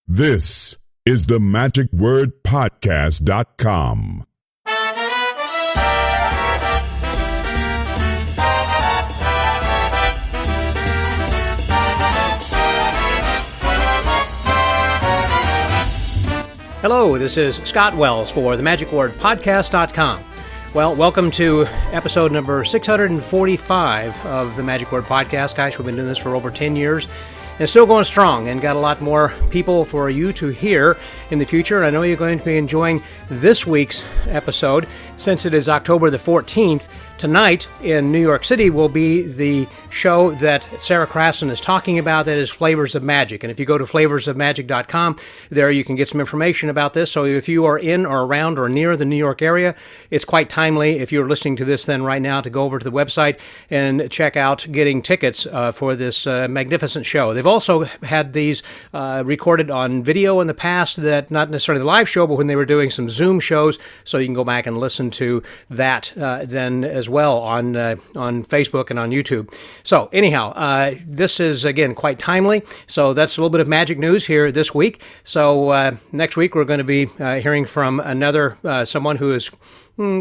This is the magicwordpodcast.com. Hello, this is Scott Wells for the magicwordpodcast.com. Well, welcome to episode number 645 of the Magic Word Podcast. Gosh, we've been doing this for over 10 years. And still going strong and got a lot more people for you to hear in the future. I know you're going to be enjoying this week's episode since it is October the 14th. Tonight in New York City will be the show that Sara Crasson is talking about, that is Flavors of Magic. And if you go to flavorsofmagic.com, there you can get some information about this. So if you are in or around or near the New York area, it's quite timely, if you're listening to this then right now, to go over to the website and check out getting tickets for this magnificent show. They've also had these recorded on video in the past, that not necessarily the live show, but when they were doing some Zoom shows, so you can go back and listen to that then as well on Facebook and on YouTube. So anyhow, this is again quite timely. So that's a little bit of magic news here this week. So next week we're going to be hearing from another someone who is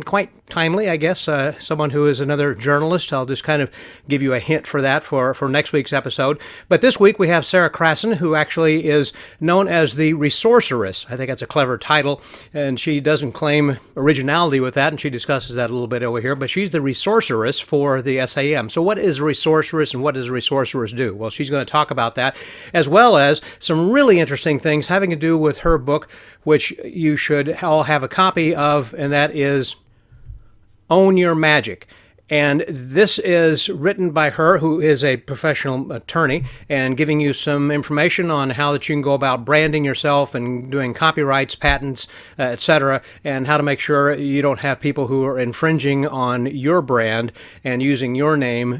quite timely, I guess, someone who is another journalist. I'll just kind of give you a hint for that for next week's episode. But this week we have Sara Crasson, who actually is known as the Resourceress. I think that's a clever title, and she doesn't claim originality with that, and she discusses that a little bit over here, but she's the Resourceress for the SAM. So what is a Resourceress and what does a Resourceress do? Well, she's going to talk about that, as well as some really interesting things having to do with her book, which you should all have a copy of, and that is Own Your Magic. And this is written by her, who is a professional attorney, and giving you some information on how that you can go about branding yourself and doing copyrights, patents, etc., and how to make sure you don't have people who are infringing on your brand and using your name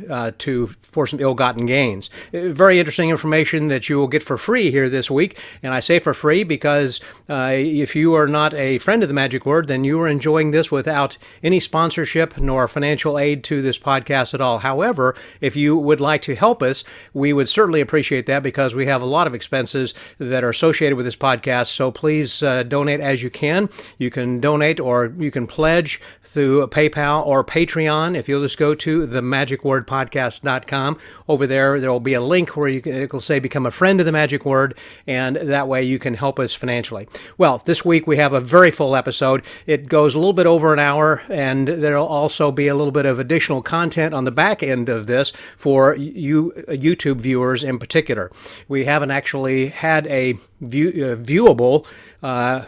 for some ill-gotten gains. Very interesting information that you will get for free here this week. And I say for free because if you are not a friend of the Magic Word, then you are enjoying this without any sponsorship nor financial aid to this podcast at all. However, if you would like to help us, we would certainly appreciate that, because we have a lot of expenses that are associated with this podcast. So please donate as you can. You can donate or you can pledge through PayPal or Patreon. If you'll just go to themagicwordpodcast.com, over there will be a link where it will say become a friend of the Magic Word, and that way you can help us financially. Well, this week we have a very full episode. It goes a little bit over an hour, and there'll also be a little bit of additional content on the back end of this for you YouTube viewers in particular. We haven't actually had a viewable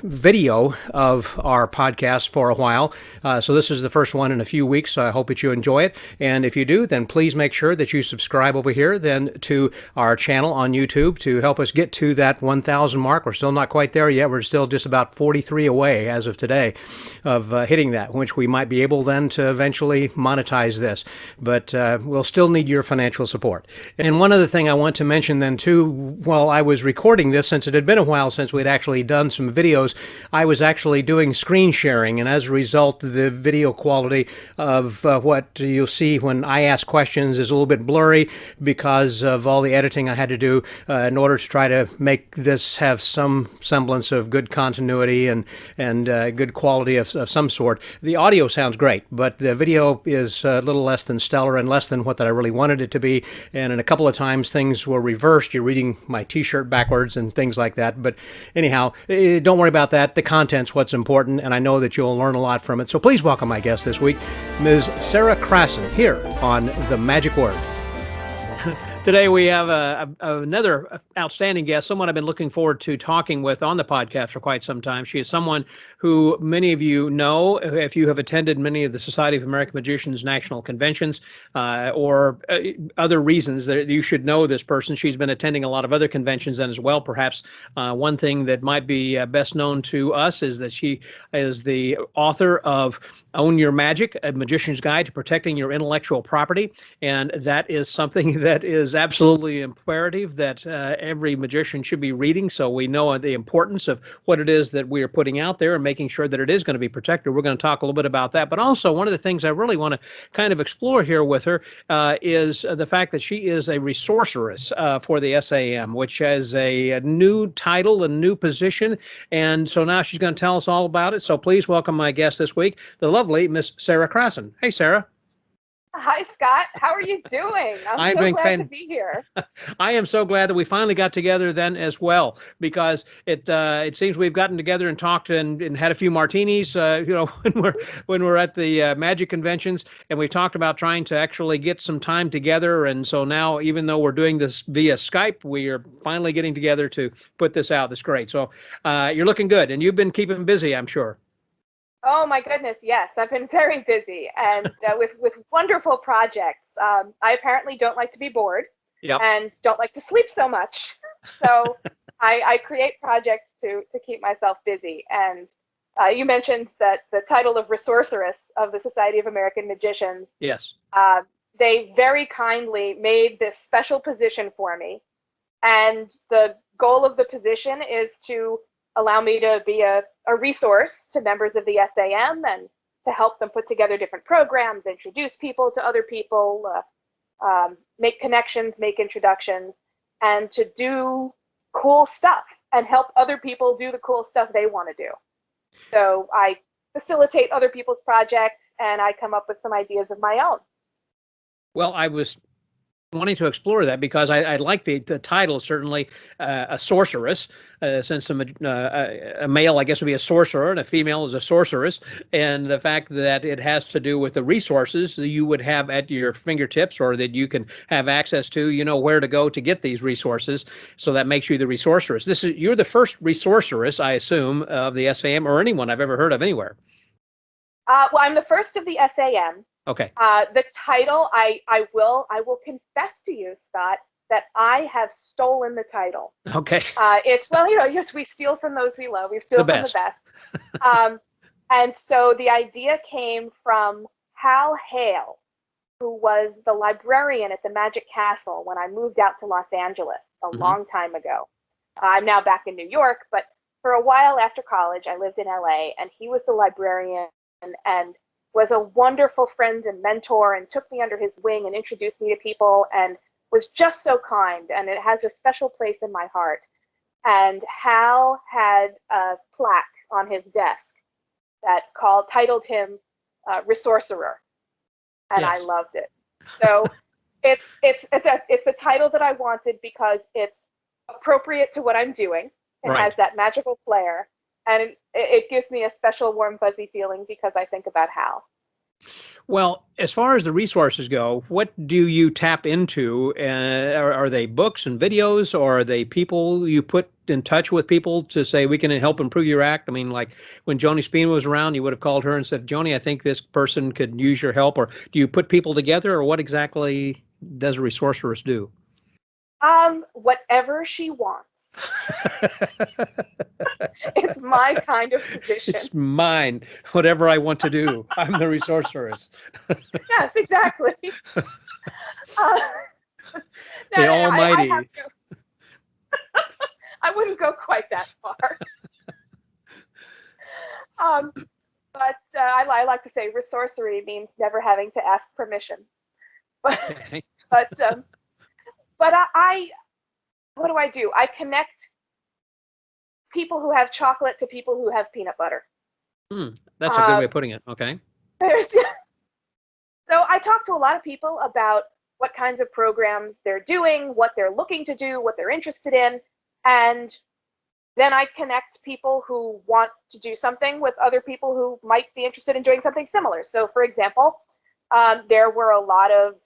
video of our podcast for a while, so this is the first one in a few weeks, so I hope that you enjoy it. And if you do, then please make sure that you subscribe over here then to our channel on YouTube to help us get to that 1,000 mark. We're still not quite there yet. We're still just about 43 away as of today of hitting that, which we might be able then to eventually monetize this, but we'll still need your financial support. And one other thing I want to mention then too, while I was recording this, since it had been a while since we'd actually done some videos, I was actually doing screen sharing, and as a result, the video quality of what you'll see when I ask questions is a little bit blurry because of all the editing I had to do in order to try to make this have some semblance of good continuity and good quality of some sort. The audio sounds great, but the video is a little less than stellar and less than what that I really wanted it to be, and in a couple of times things were reversed. You're reading my t-shirt backwards and things like that, but anyhow, don't worry about that. The content's what's important, and I know that you'll learn a lot from it. So please welcome my guest this week, Ms. Sara Crasson, here on The Magic Word. Today we have another outstanding guest, someone I've been looking forward to talking with on the podcast for quite some time. She is someone who many of you know if you have attended many of the Society of American Magicians national conventions or other reasons that you should know this person. She's been attending a lot of other conventions and as well. Perhaps one thing that might be best known to us is that she is the author of Own Your Magic, A Magician's Guide to Protecting Your Intellectual Property. And that is something that is absolutely imperative that every magician should be reading, so we know the importance of what it is that we are putting out there and making sure that it is going to be protected. We're going to talk a little bit about that, but also one of the things I really want to kind of explore here with her is the fact that she is a resourceress for the SAM, which has a new title, a new position, and so now she's going to tell us all about it. So please welcome my guest this week, the lovely Miss Sara Crasson. Hey, Sara. Hi, Scott. How are you doing? I'm so glad to be here. I am so glad that we finally got together then as well, because it seems we've gotten together and talked and had a few martinis, when we're at the magic conventions, and we've talked about trying to actually get some time together. And so now, even though we're doing this via Skype, we are finally getting together to put this out. That's great. So you're looking good, and you've been keeping busy, I'm sure. Oh my goodness, yes, I've been very busy and with wonderful projects. I apparently don't like to be bored. Yep. And don't like to sleep so much. So I create projects to keep myself busy. And you mentioned that the title of Resourceress of the Society of American Magicians. Yes. They very kindly made this special position for me. And the goal of the position is to allow me to be a resource to members of the SAM and to help them put together different programs, introduce people to other people, make connections, make introductions, and to do cool stuff and help other people do the cool stuff they want to do. So I facilitate other people's projects and I come up with some ideas of my own. Well, I was wanting to explore that because I like the title, certainly a sorceress, since a male, I guess, would be a sorcerer and a female is a sorceress, and the fact that it has to do with the resources that you would have at your fingertips or that you can have access to, you know where to go to get these resources, so that makes you the resourceress. You're the first resourceress, I assume, of the SAM or anyone I've ever heard of anywhere. Well, I'm the first of the SAM. Okay. The title, I will confess to you, Scott, that I have stolen the title. Okay. It's, well, yes, we steal from those we love. We steal from the best. And so the idea came from Hal Hale, who was the librarian at the Magic Castle when I moved out to Los Angeles a long time ago. I'm now back in New York, but for a while after college, I lived in LA, and he was the librarian and was a wonderful friend and mentor and took me under his wing and introduced me to people and was just so kind, and it has a special place in my heart. And Hal had a plaque on his desk that titled him Resourcerer, and yes. I loved it. So it's a title that I wanted because it's appropriate to what I'm doing. It right. has that magical flair. And it gives me a special warm, fuzzy feeling because I think about Hal. Well, as far as the resources go, what do you tap into? Are they books and videos, or are they people you put in touch with people to say, we can help improve your act? I mean, like when Joni Spina was around, you would have called her and said, Joni, I think this person could use your help. Or do you put people together, or what exactly does a resourceress do? Whatever she wants. It's my kind of position. It's mine. Whatever I want to do. I'm the resourceress. Yes, exactly. The Almighty. I wouldn't go quite that far. But I like to say resourcery means never having to ask permission. But okay. but I what do? I connect people who have chocolate to people who have peanut butter. That's a good way of putting it. Okay. So I talk to a lot of people about what kinds of programs they're doing, what they're looking to do, what they're interested in, and then I connect people who want to do something with other people who might be interested in doing something similar. So, for example, there were a lot of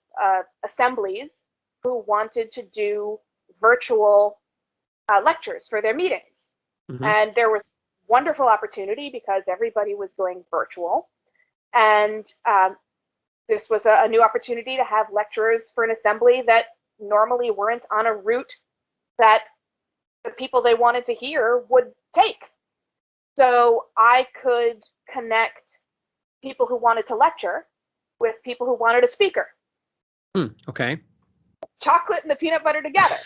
assemblies who wanted to do virtual lectures for their meetings. And there was wonderful opportunity because everybody was going virtual. And this was a new opportunity to have lecturers for an assembly that normally weren't on a route that the people they wanted to hear would take. So I could connect people who wanted to lecture with people who wanted a speaker. Okay. chocolate and the peanut butter together.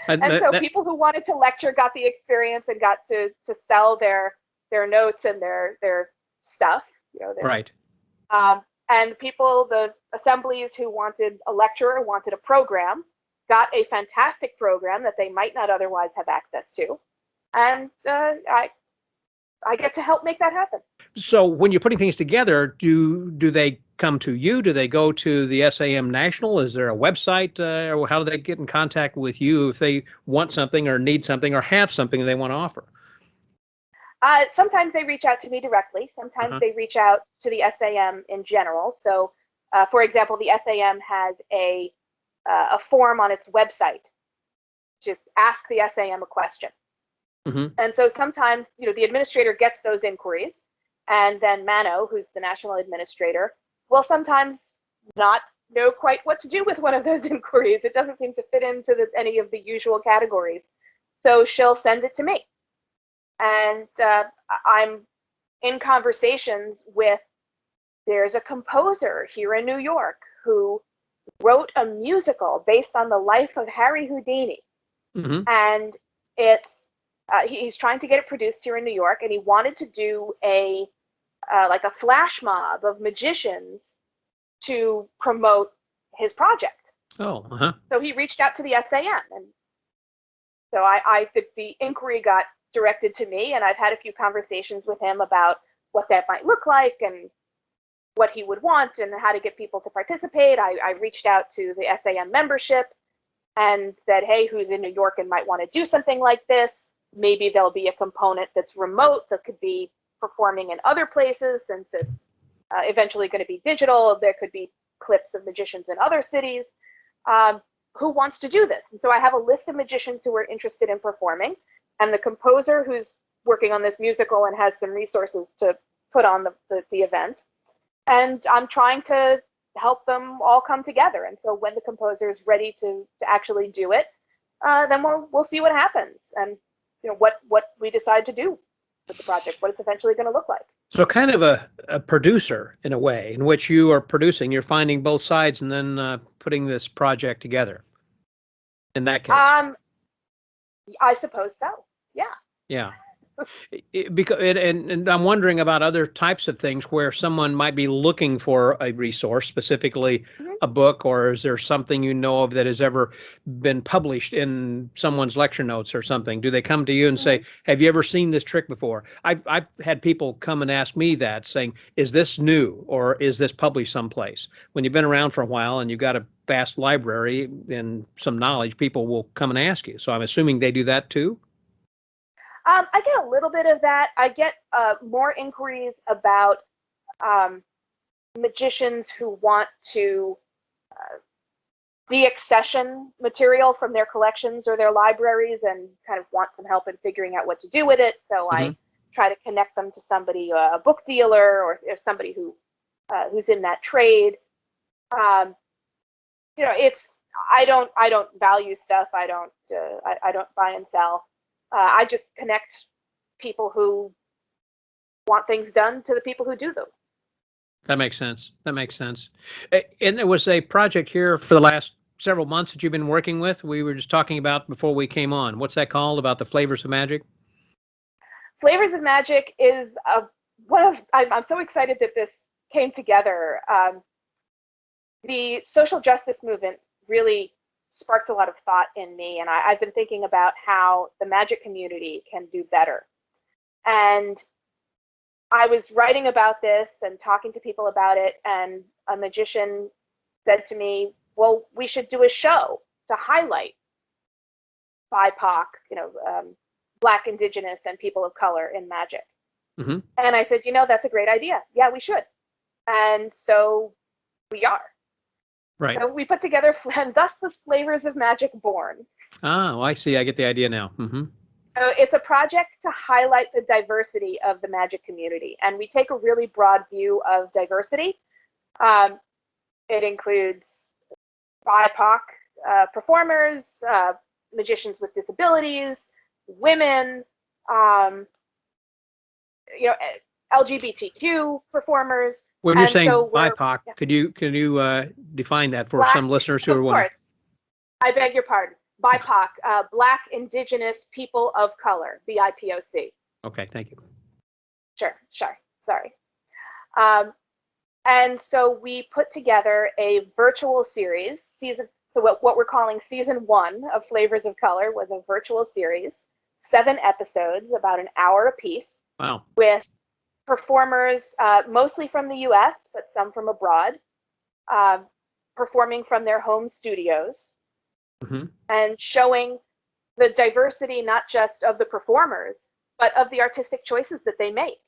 And so people who wanted to lecture got the experience and got to sell their notes and their stuff, right. And people, the assemblies who wanted a lecturer, wanted a program, got a fantastic program that they might not otherwise have access to. And I get to help make that happen. So when you're putting things together, do they come to you? Do they go to the SAM National? Is there a website? Or how do they get in contact with you if they want something or need something or have something they want to offer? Sometimes they reach out to me directly. Sometimes they reach out to the SAM in general. So, for example, the SAM has a form on its website. Just ask the SAM a question. And so sometimes, the administrator gets those inquiries, and then Mano, who's the national administrator, will sometimes not know quite what to do with one of those inquiries. It doesn't seem to fit into any of the usual categories. So she'll send it to me. And I'm in conversations with, there's a composer here in New York who wrote a musical based on the life of Harry Houdini. And it's, he's trying to get it produced here in New York, and he wanted to do a flash mob of magicians to promote his project. So he reached out to the SAM, and so the inquiry got directed to me, and I've had a few conversations with him about what that might look like and what he would want and how to get people to participate. I reached out to the SAM membership and said, hey, who's in New York and might want to do something like this? Maybe there'll be a component that's remote that could be performing in other places, since it's eventually going to be digital. There could be clips of magicians in other cities. Who wants to do this? And so I have a list of magicians who are interested in performing, and the composer who's working on this musical and has some resources to put on the event. And I'm trying to help them all come together. And so when the composer is ready to actually do it, then we'll see what happens, and what we decide to do with the project, what it's eventually going to look like. So kind of a producer in a way, in which you are producing, you're finding both sides and then putting this project together. In that case, I suppose so. Yeah. Yeah. Because and I'm wondering about other types of things where someone might be looking for a resource, specifically a book, or is there something of that has ever been published in someone's lecture notes or something? Do they come to you and say, have you ever seen this trick before? I've had people come and ask me that, saying, is this new or is this published someplace? When you've been around for a while and you've got a vast library and some knowledge, people will come and ask you. So I'm assuming they do that too? I get a little bit of that. I get more inquiries about magicians who want to deaccession material from their collections or their libraries and kind of want some help in figuring out what to do with it. So I try to connect them to somebody, a book dealer or somebody who's in that trade. It's I don't value stuff. I don't buy and sell. I just connect people who want things done to the people who do them. That makes sense. And there was a project here for the last several months that you've been working with. We were just talking about before we came on. What's that called, about the Flavors of Magic? Flavors of Magic is I'm so excited that this came together. The social justice movement really sparked a lot of thought in me, and I've been thinking about how the magic community can do better. And I was writing about this and talking to people about it, and a magician said to me, well, we should do a show to highlight BIPOC, Black, Indigenous, and people of color in magic. And I said, that's a great idea. Yeah, we should. And so we are. Right. So we put together, and thus was Flavors of Magic born. Oh, I see. I get the idea now. So it's a project to highlight the diversity of the magic community. And we take a really broad view of diversity. It includes BIPOC performers, magicians with disabilities, women, LGBTQ performers. When you're saying BIPOC, yeah. could you define that for Black, some listeners who are wondering? Of course. I beg your pardon. BIPOC, Black, Indigenous, People of Color, BIPOC. Okay, thank you. Sure, sorry. And so we put together a virtual series. So what we're calling season 1 of Flavors of Color was a virtual series, 7 episodes, about an hour apiece. Wow. With performers mostly from the U.S., but some from abroad, performing from their home studios, and showing the diversity not just of the performers, but of the artistic choices that they make.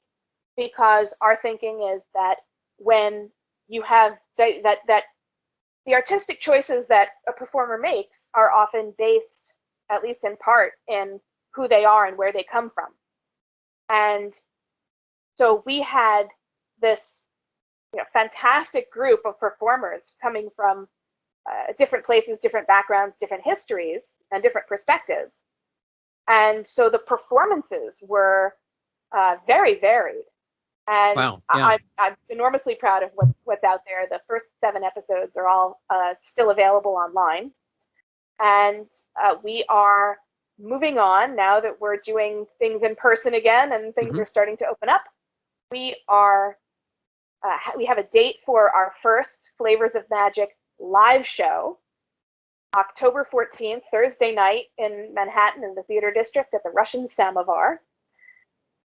Because our thinking is that when you have that the artistic choices that a performer makes are often based, at least in part, in who they are and where they come from. And so we had this fantastic group of performers coming from different places, different backgrounds, different histories, and different perspectives. And so the performances were very varied. And wow, yeah. I'm enormously proud of what's out there. The first 7 episodes are all still available online. And we are moving on now that we're doing things in person again and things are starting to open up. We have a date for our first Flavors of Magic live show, October 14th, Thursday night in Manhattan in the Theater District at the Russian Samovar.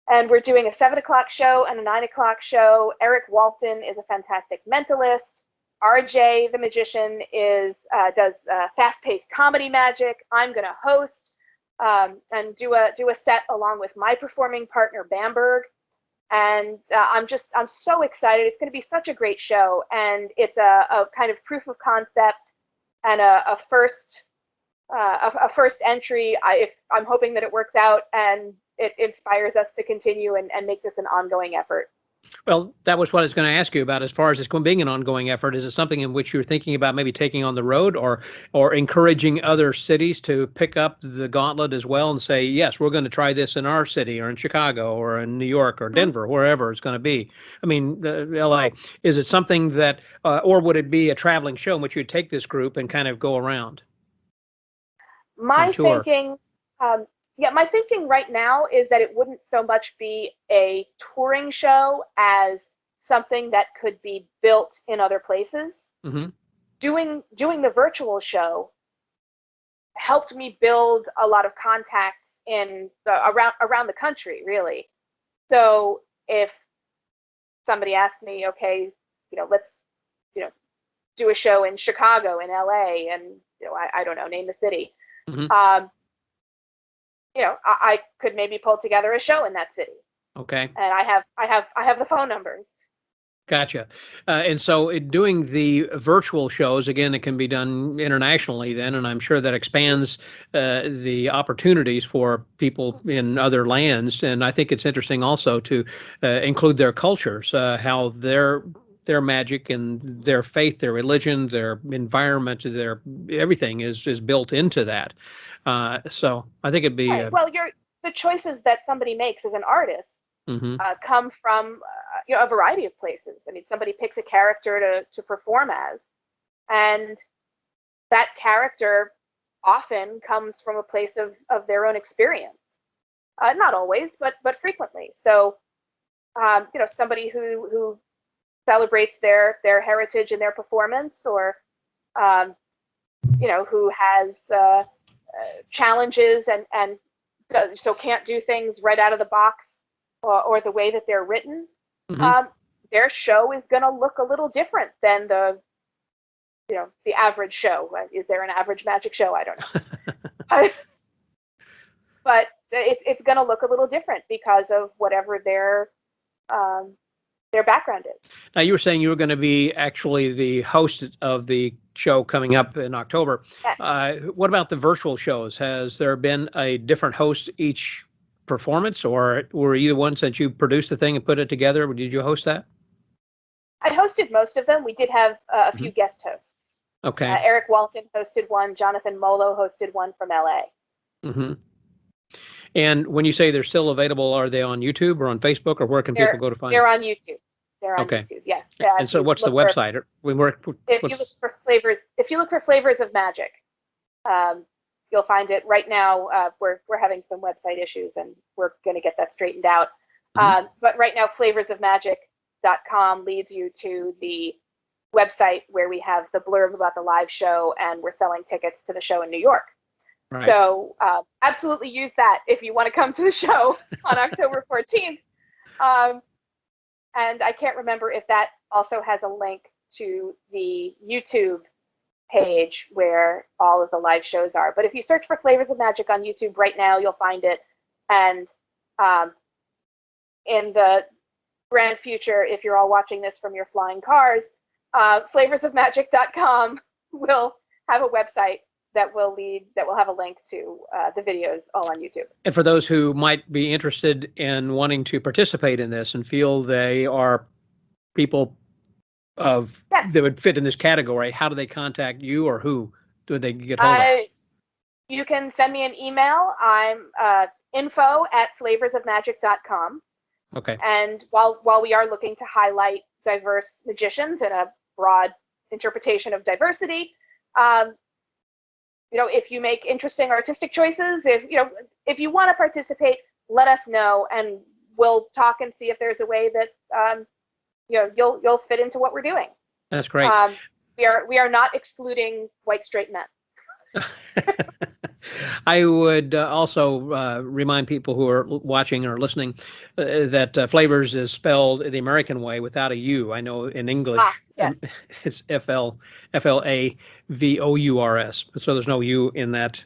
And we're doing a 7 o'clock show and a 9 o'clock show. Eric Walton is a fantastic mentalist. RJ, the magician, does fast-paced comedy magic. I'm going to host and do a set along with my performing partner, Bamberg. And I'm so excited. It's going to be such a great show. And it's a kind of proof of concept and a first entry. I'm hoping that it works out and it inspires us to continue and make this an ongoing effort. Well, that was what I was going to ask you about as far as it's being an ongoing effort. Is it something in which you're thinking about maybe taking on the road or encouraging other cities to pick up the gauntlet as well and say, yes, we're going to try this in our city or in Chicago or in New York or Denver, wherever it's going to be? I mean, LA, is it something that, or would it be a traveling show in which you take this group and kind of go around? My thinking right now is that it wouldn't so much be a touring show as something that could be built in other places. Doing the virtual show helped me build a lot of contacts around the country, really. So if somebody asked me, okay, let's do a show in Chicago, in LA, and I don't know, name the city. I could maybe pull together a show in that city. Okay. And I have the phone numbers. Gotcha. And so doing the virtual shows, again, it can be done internationally then, and I'm sure that expands the opportunities for people in other lands. And I think it's interesting also to include their cultures, how their magic and their faith, their religion, their environment, their everything is built into that. So I think it'd be the choices that somebody makes as an artist come from a variety of places. I mean, somebody picks a character to perform as, and that character often comes from a place of their own experience. Not always, but frequently. So, somebody who celebrates their heritage in their performance, or who has challenges and so can't do things right out of the box or the way that they're written. Their show is going to look a little different than the average show. Is there an average magic show? I don't know. But it's going to look a little different because of whatever their background is. Now, you were saying you were going to be actually the host of the show coming up in October. Yes. What about the virtual shows? Has there been a different host each performance, or were you the one, since you produced the thing and put it together, did you host that? I hosted most of them. We did have a few guest hosts. Okay. Eric Walton hosted one. Jonathan Molo hosted one from LA. And when you say they're still available, are they on YouTube or on Facebook, or where can people go to find them? They're on YouTube. They're on YouTube. Yes. And so, what's the website? If you look for flavors of magic, you'll find it. Right now, we're having some website issues, and we're going to get that straightened out. But right now, flavorsofmagic.com leads you to the website where we have the blurb about the live show, and we're selling tickets to the show in New York. Right. So absolutely use that if you want to come to the show on October 14th. And I can't remember if that also has a link to the YouTube page where all of the live shows are. But if you search for Flavors of Magic on YouTube right now, you'll find it. And in the grand future, if you're all watching this from your flying cars, flavorsofmagic.com will have a website that will have a link to the videos all on YouTube. And for those who might be interested in wanting to participate in this and feel they are people that would fit in this category, how do they contact you, or who do they get hold of? You can send me an email. I'm info@flavorsofmagic.com. Okay. And while we are looking to highlight diverse magicians and a broad interpretation of diversity, if you make interesting artistic choices, if you want to participate, let us know, and we'll talk and see if there's a way that you'll fit into what we're doing. That's great. We are not excluding white straight men. I would also remind people who are watching or listening that flavors is spelled the American way without a U. I know in English it's FLAVOURS, so there's no U in that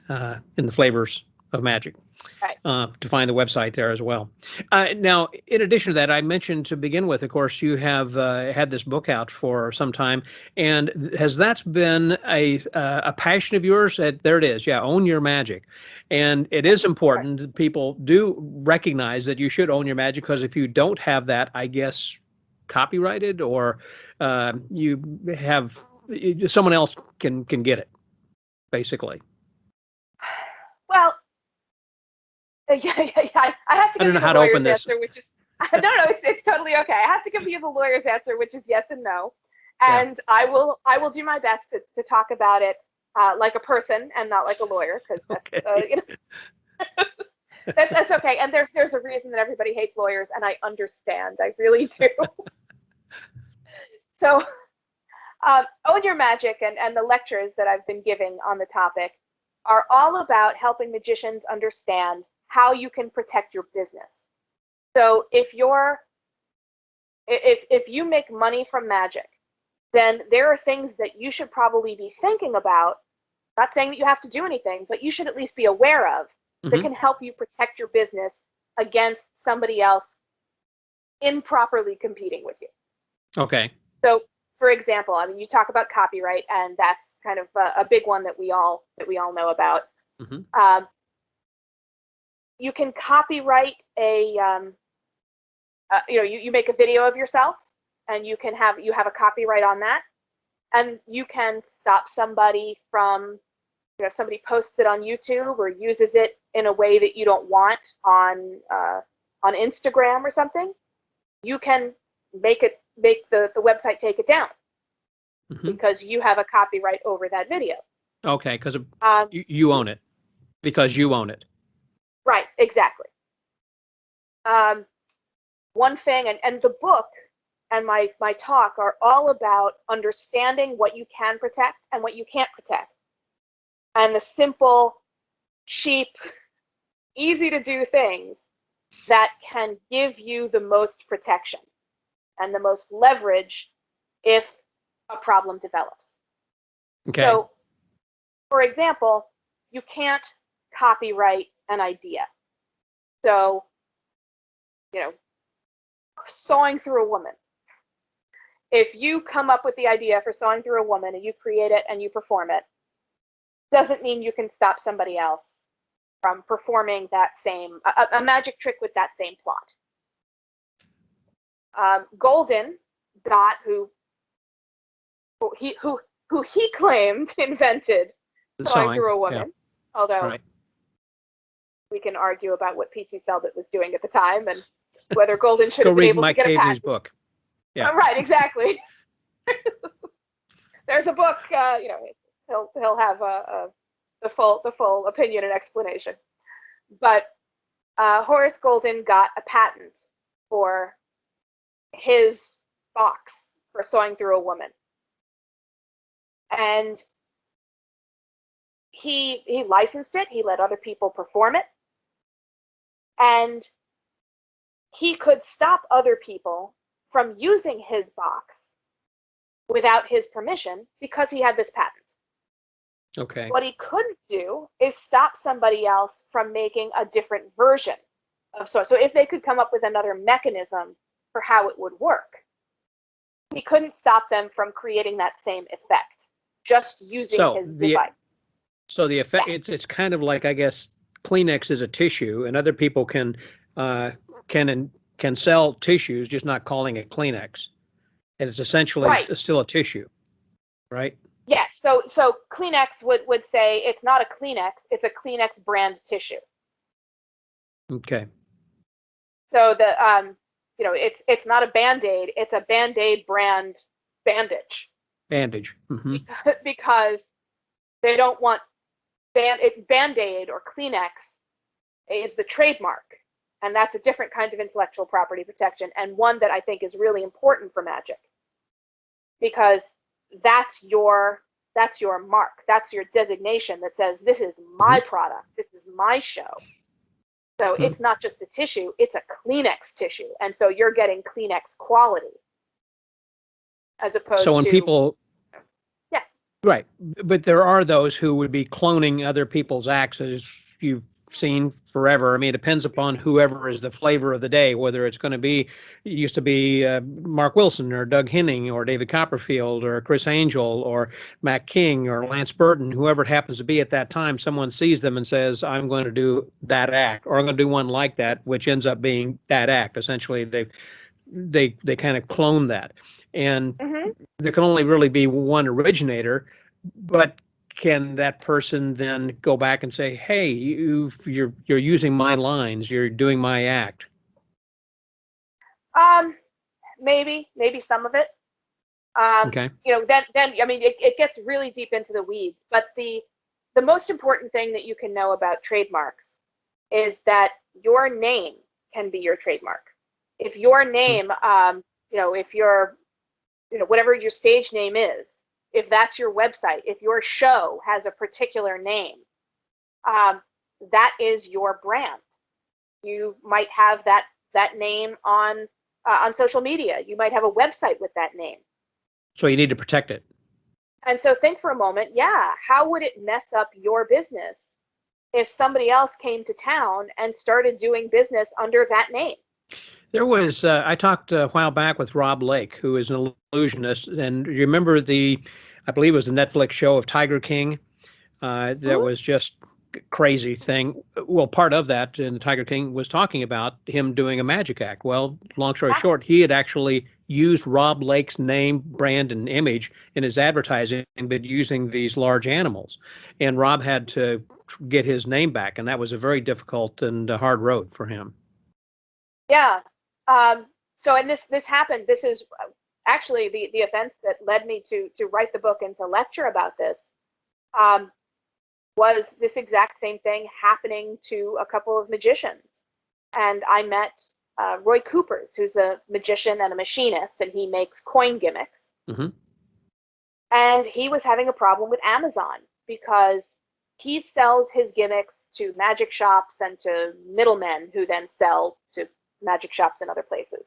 in the Flavors of Magic. Right. To find the website there as well. Now, in addition to that, I mentioned to begin with, of course, you have had this book out for some time, and has that been a passion of yours? There it is. Yeah, Own Your Magic. And it is important that people do recognize that you should own your magic, because if you don't have that, I guess, copyrighted, or you have someone else can get it, basically. Well, yeah. I have to give you the lawyer's answer, which is no. It's totally okay. I have to give you the lawyer's answer, which is yes and no. And I will do my best to talk about it like a person and not like a lawyer, because that's okay. And there's a reason that everybody hates lawyers, and I understand. I really do. So, Own Your Magic and the lectures that I've been giving on the topic are all about helping magicians understand how you can protect your business. So if you make money from magic, then there are things that you should probably be thinking about. Not saying that you have to do anything, but you should at least be aware of that can help you protect your business against somebody else improperly competing with you. Okay. So, for example, I mean, you talk about copyright, and that's kind of a big one that we all know about. You can copyright you make a video of yourself, and you have a copyright on that, and you can stop somebody from, if somebody posts it on YouTube or uses it in a way that you don't want on Instagram or something, you can make the website take it down because you have a copyright over that video. Okay, because you own it. Because you own it. Right, exactly. One thing, and the book and my talk are all about understanding what you can protect and what you can't protect. And the simple, cheap, easy to do things that can give you the most protection and the most leverage if a problem develops. Okay. So, for example, you can't copyright an idea. So, sawing through a woman. If you come up with the idea for sawing through a woman and you create it and you perform it, doesn't mean you can stop somebody else from performing that same, a magic trick with that same plot. Golden Dot, who he claimed invented sawing through a woman, although we can argue about what P.T. Selbit was doing at the time and whether Golden should have been able to get a patent. Go read Mike Caveney's book. Yeah. Right, exactly. There's a book, he'll have the full opinion and explanation. But Horace Golden got a patent for his box for sewing through a woman. And he licensed it, he let other people perform it, and he could stop other people from using his box without his permission because he had this patent. Okay. What he couldn't do is stop somebody else from making a different version of soy. So if they could come up with another mechanism for how it would work, he couldn't stop them from creating that same effect, just using his device. So the effect, it's kind of like, I guess, Kleenex is a tissue, and other people can sell tissues, just not calling it Kleenex, and it's essentially still a tissue, right? Yes. So Kleenex would say it's not a Kleenex; it's a Kleenex brand tissue. Okay. So it's not a Band-Aid; it's a Band-Aid brand bandage. Bandage. Mm-hmm. Because they don't want Band-Aid or Kleenex is the trademark, and that's a different kind of intellectual property protection, and one that I think is really important for magic, because that's your mark, that's your designation that says this is my product, this is my show. So it's not just a tissue, it's a Kleenex tissue, and so you're getting Kleenex quality as opposed to. So when people, yeah, right, but there are those who would be cloning other people's acts, as you've seen forever. I mean, it depends upon whoever is the flavor of the day, whether it's going to be, it used to be Mark Wilson or Doug Henning or David Copperfield or Chris Angel or Matt King or Lance Burton, whoever it happens to be at that time. Someone sees them and says, I'm going to do that act, or I'm going to do one like that, which ends up being that act. Essentially, they kind of clone that. And there can only really be one originator, but can that person then go back and say, hey, you're using my lines, you're doing my act? Maybe some of it. Okay. Then I mean, it gets really deep into the weeds. But the most important thing that you can know about trademarks is that your name can be your trademark. If your name, if you're, whatever your stage name is, if that's your website, if your show has a particular name, that is your brand. You might have that name on social media. You might have a website with that name. So you need to protect it. And so think for a moment, how would it mess up your business if somebody else came to town and started doing business under that name? There was, I talked a while back with Rob Lake, who is an illusionist, and you remember I believe it was the Netflix show of Tiger King, that was just crazy thing. Well, part of that in Tiger King was talking about him doing a magic act. Well, long story short, he had actually used Rob Lake's name, brand, and image in his advertising, but using these large animals. And Rob had to get his name back, and that was a very difficult and hard road for him. Yeah. So, and this happened. This is actually the events that led me to write the book and to lecture about this. Was this exact same thing happening to a couple of magicians? And I met Roy Coopers, who's a magician and a machinist, and he makes coin gimmicks. And he was having a problem with Amazon because he sells his gimmicks to magic shops and to middlemen who then sell to magic shops in other places.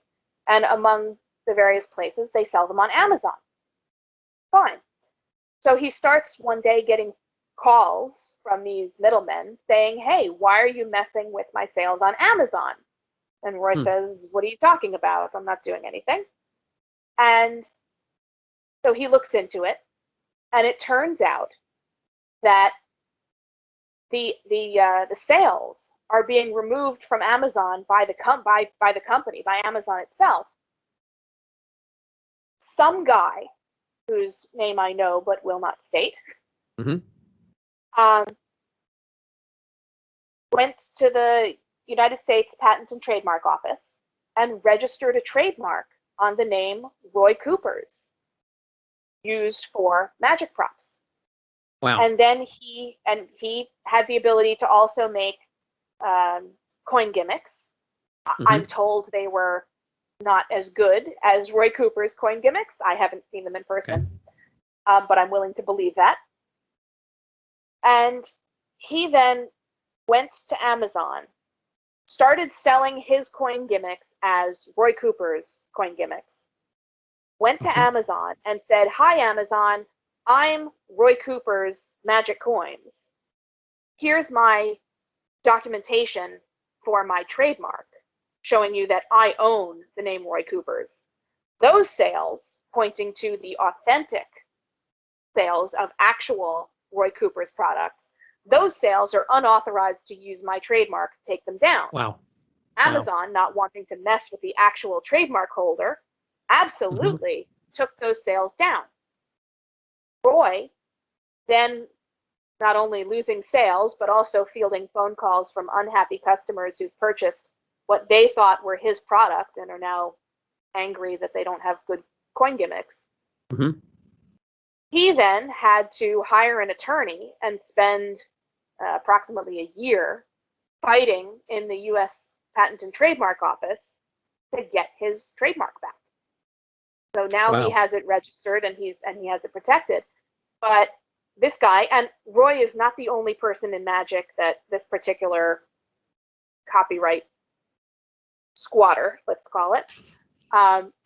And among the various places, they sell them on Amazon. Fine. So he starts one day getting calls from these middlemen saying, hey, why are you messing with my sales on Amazon? And Roy says, what are you talking about? I'm not doing anything. And so he looks into it, and it turns out that the sales are being removed from Amazon by the company, by Amazon itself. Some guy, whose name I know but will not state, went to the United States Patent and Trademark Office and registered a trademark on the name Roy Coopers, used for magic props. Wow. And then he had the ability to also make coin gimmicks. I'm told they were not as good as Roy Cooper's coin gimmicks. I haven't seen them in person, but I'm willing to believe that. And he then went to Amazon, started selling his coin gimmicks as Roy Cooper's coin gimmicks, went to Amazon and said, "Hi, Amazon, I'm Roy Cooper's magic coins. Here's my documentation for my trademark, showing you that I own the name Roy Coopers." Those sales, pointing to the authentic sales of actual Roy Cooper's products, those sales are unauthorized to use my trademark to take them down. Wow. Amazon, not wanting to mess with the actual trademark holder, absolutely took those sales down. Roy, then not only losing sales, but also fielding phone calls from unhappy customers who purchased what they thought were his product and are now angry that they don't have good coin gimmicks. He then had to hire an attorney and spend approximately a year fighting in the U.S. Patent and Trademark Office to get his trademark back. So now he has it registered and he has it protected. But this guy, and Roy is not the only person in magic that this particular copyright squatter, let's call it,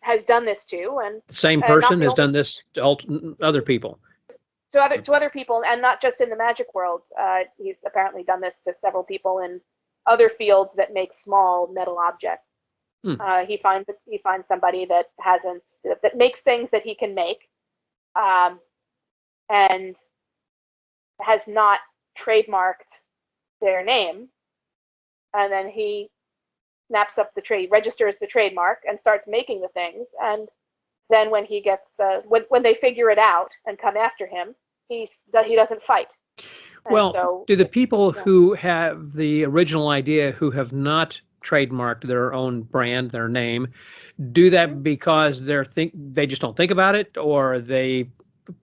has done this to. And the same person has done this to other people. To other people, and not just in the magic world. He's apparently done this to several people in other fields that make small metal objects. He finds somebody that makes things that he can make, and has not trademarked their name, and then he snaps up registers the trademark and starts making the things, and then when he gets when they figure it out and come after him, he doesn't fight. Well, so, do the people who have the original idea, who have not trademarked their own brand, their name, do that because they just don't think about it, or they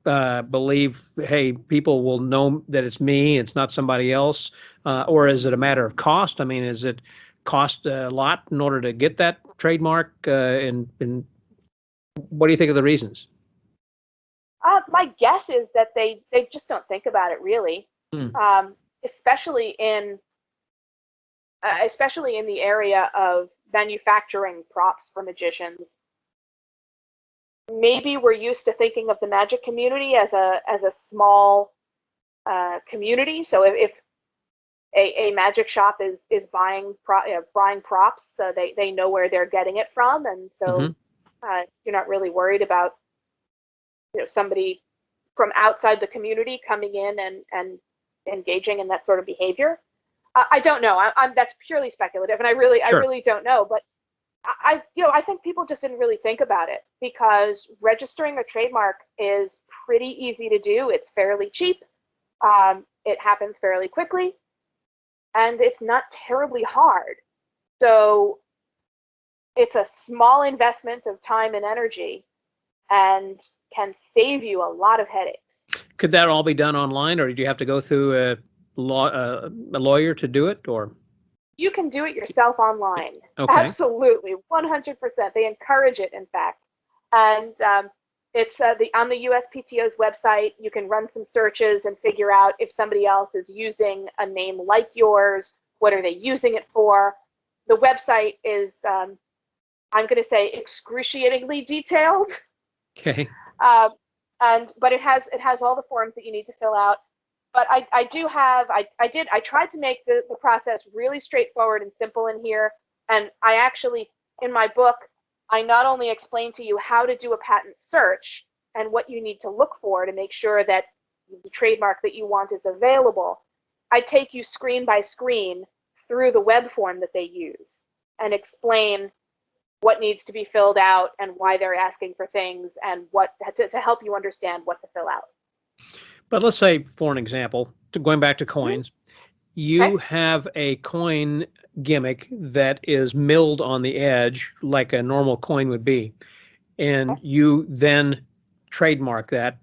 believe, hey, people will know that it's me, it's not somebody else, or is it a matter of cost? I mean, is it cost a lot in order to get that trademark? And what do you think of the reasons? My guess is that they just don't think about it really, especially in the area of manufacturing props for magicians. Maybe we're used to thinking of the magic community as a small community. So if a magic shop is buying props, so they know where they're getting it from, and so you're not really worried about somebody from outside the community coming in and engaging in that sort of behavior. I don't know. That's purely speculative, and I really don't know. But I think people just didn't really think about it, because registering a trademark is pretty easy to do. It's fairly cheap. It happens fairly quickly, and it's not terribly hard. So it's a small investment of time and energy, and can save you a lot of headaches. Could that all be done online, or did you have to go through a lawyer to do it, or? You can do it yourself online. Okay. Absolutely, 100%. They encourage it, in fact. And it's on the USPTO's website. You can run some searches and figure out if somebody else is using a name like yours. What are they using it for? The website is, I'm going to say, excruciatingly detailed. Okay. But it has all the forms that you need to fill out. But I tried to make the process really straightforward and simple in here. And I actually, in my book, I not only explain to you how to do a patent search and what you need to look for to make sure that the trademark that you want is available. I take you screen by screen through the web form that they use and explain what needs to be filled out and why they're asking for things, and what to help you understand what to fill out. But let's say, for an example, going back to coins, you have a coin gimmick that is milled on the edge like a normal coin would be, and you then trademark that,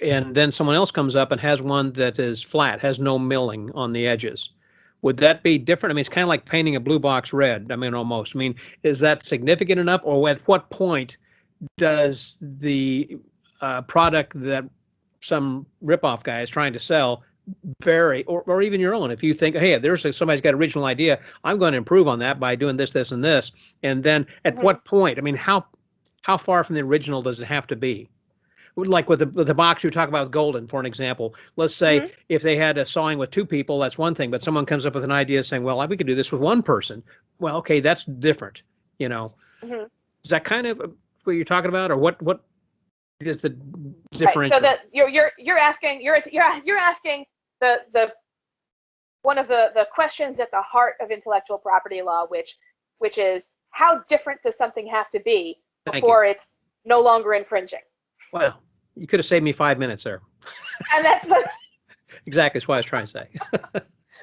and then someone else comes up and has one that is flat, has no milling on the edges. Would that be different? I mean, it's kind of like painting a blue box red. I mean, almost. I mean, is that significant enough, or at what point does the product that some ripoff guy is trying to sell vary, or even your own? If you think, hey, somebody's got an original idea, I'm going to improve on that by doing this, this, and this, and then at what point? I mean, how far from the original does it have to be? Like with the box you talk about, golden, for an example. Let's say if they had a sawing with 2 people, that's one thing, but someone comes up with an idea saying, well, we could do this with 1 person. Well, okay, that's different. Is that kind of what you're talking about, or what is the differential? Right. So that you're asking the one of the questions at the heart of intellectual property law, which is, how different does something have to be before it's no longer infringing? Wow, you could have saved me 5 minutes there. And that's what exactly what I was trying to say.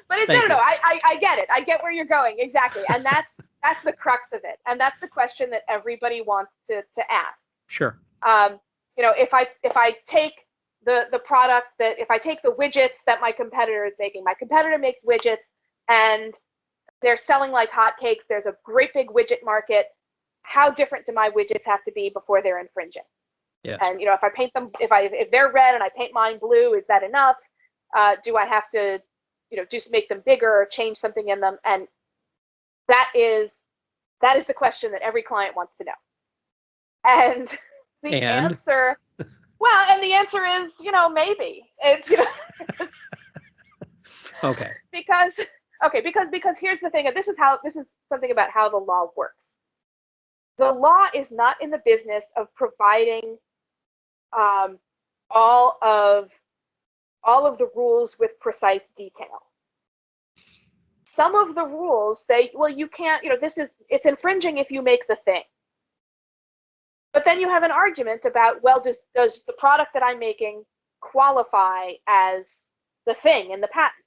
But it's no. I get it. I get where you're going, exactly, and that's the crux of it, and that's the question that everybody wants to ask. Sure. If I take the product if I take the widgets that my competitor is making, my competitor makes widgets and they're selling like hotcakes. There's a great big widget market. How different do my widgets have to be before they're infringing? Yes. And if I paint them, if they're red and I paint mine blue, is that enough? Do I have to, just make them bigger or change something in them? And that is the question that every client wants to know. And the answer, and the answer is, maybe. It's okay. Because here's the thing, and this is something about how the law works. The law is not in the business of providing all of the rules with precise detail. Some of the rules say, well, you can't, it's infringing if you make the thing. But then you have an argument about, well, does the product that I'm making qualify as the thing in the patent?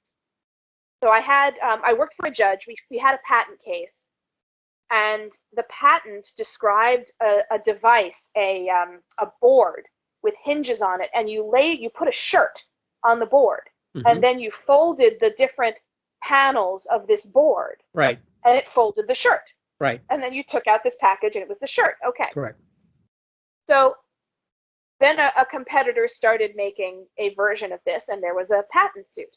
So I worked for a judge. We had a patent case, and the patent described a device, a board with hinges on it, and you put a shirt on the board, and then you folded the different panels of this board, right? And it folded the shirt, right? And then you took out this package, and it was the shirt. Okay, correct. So then a competitor started making a version of this, and there was a patent suit.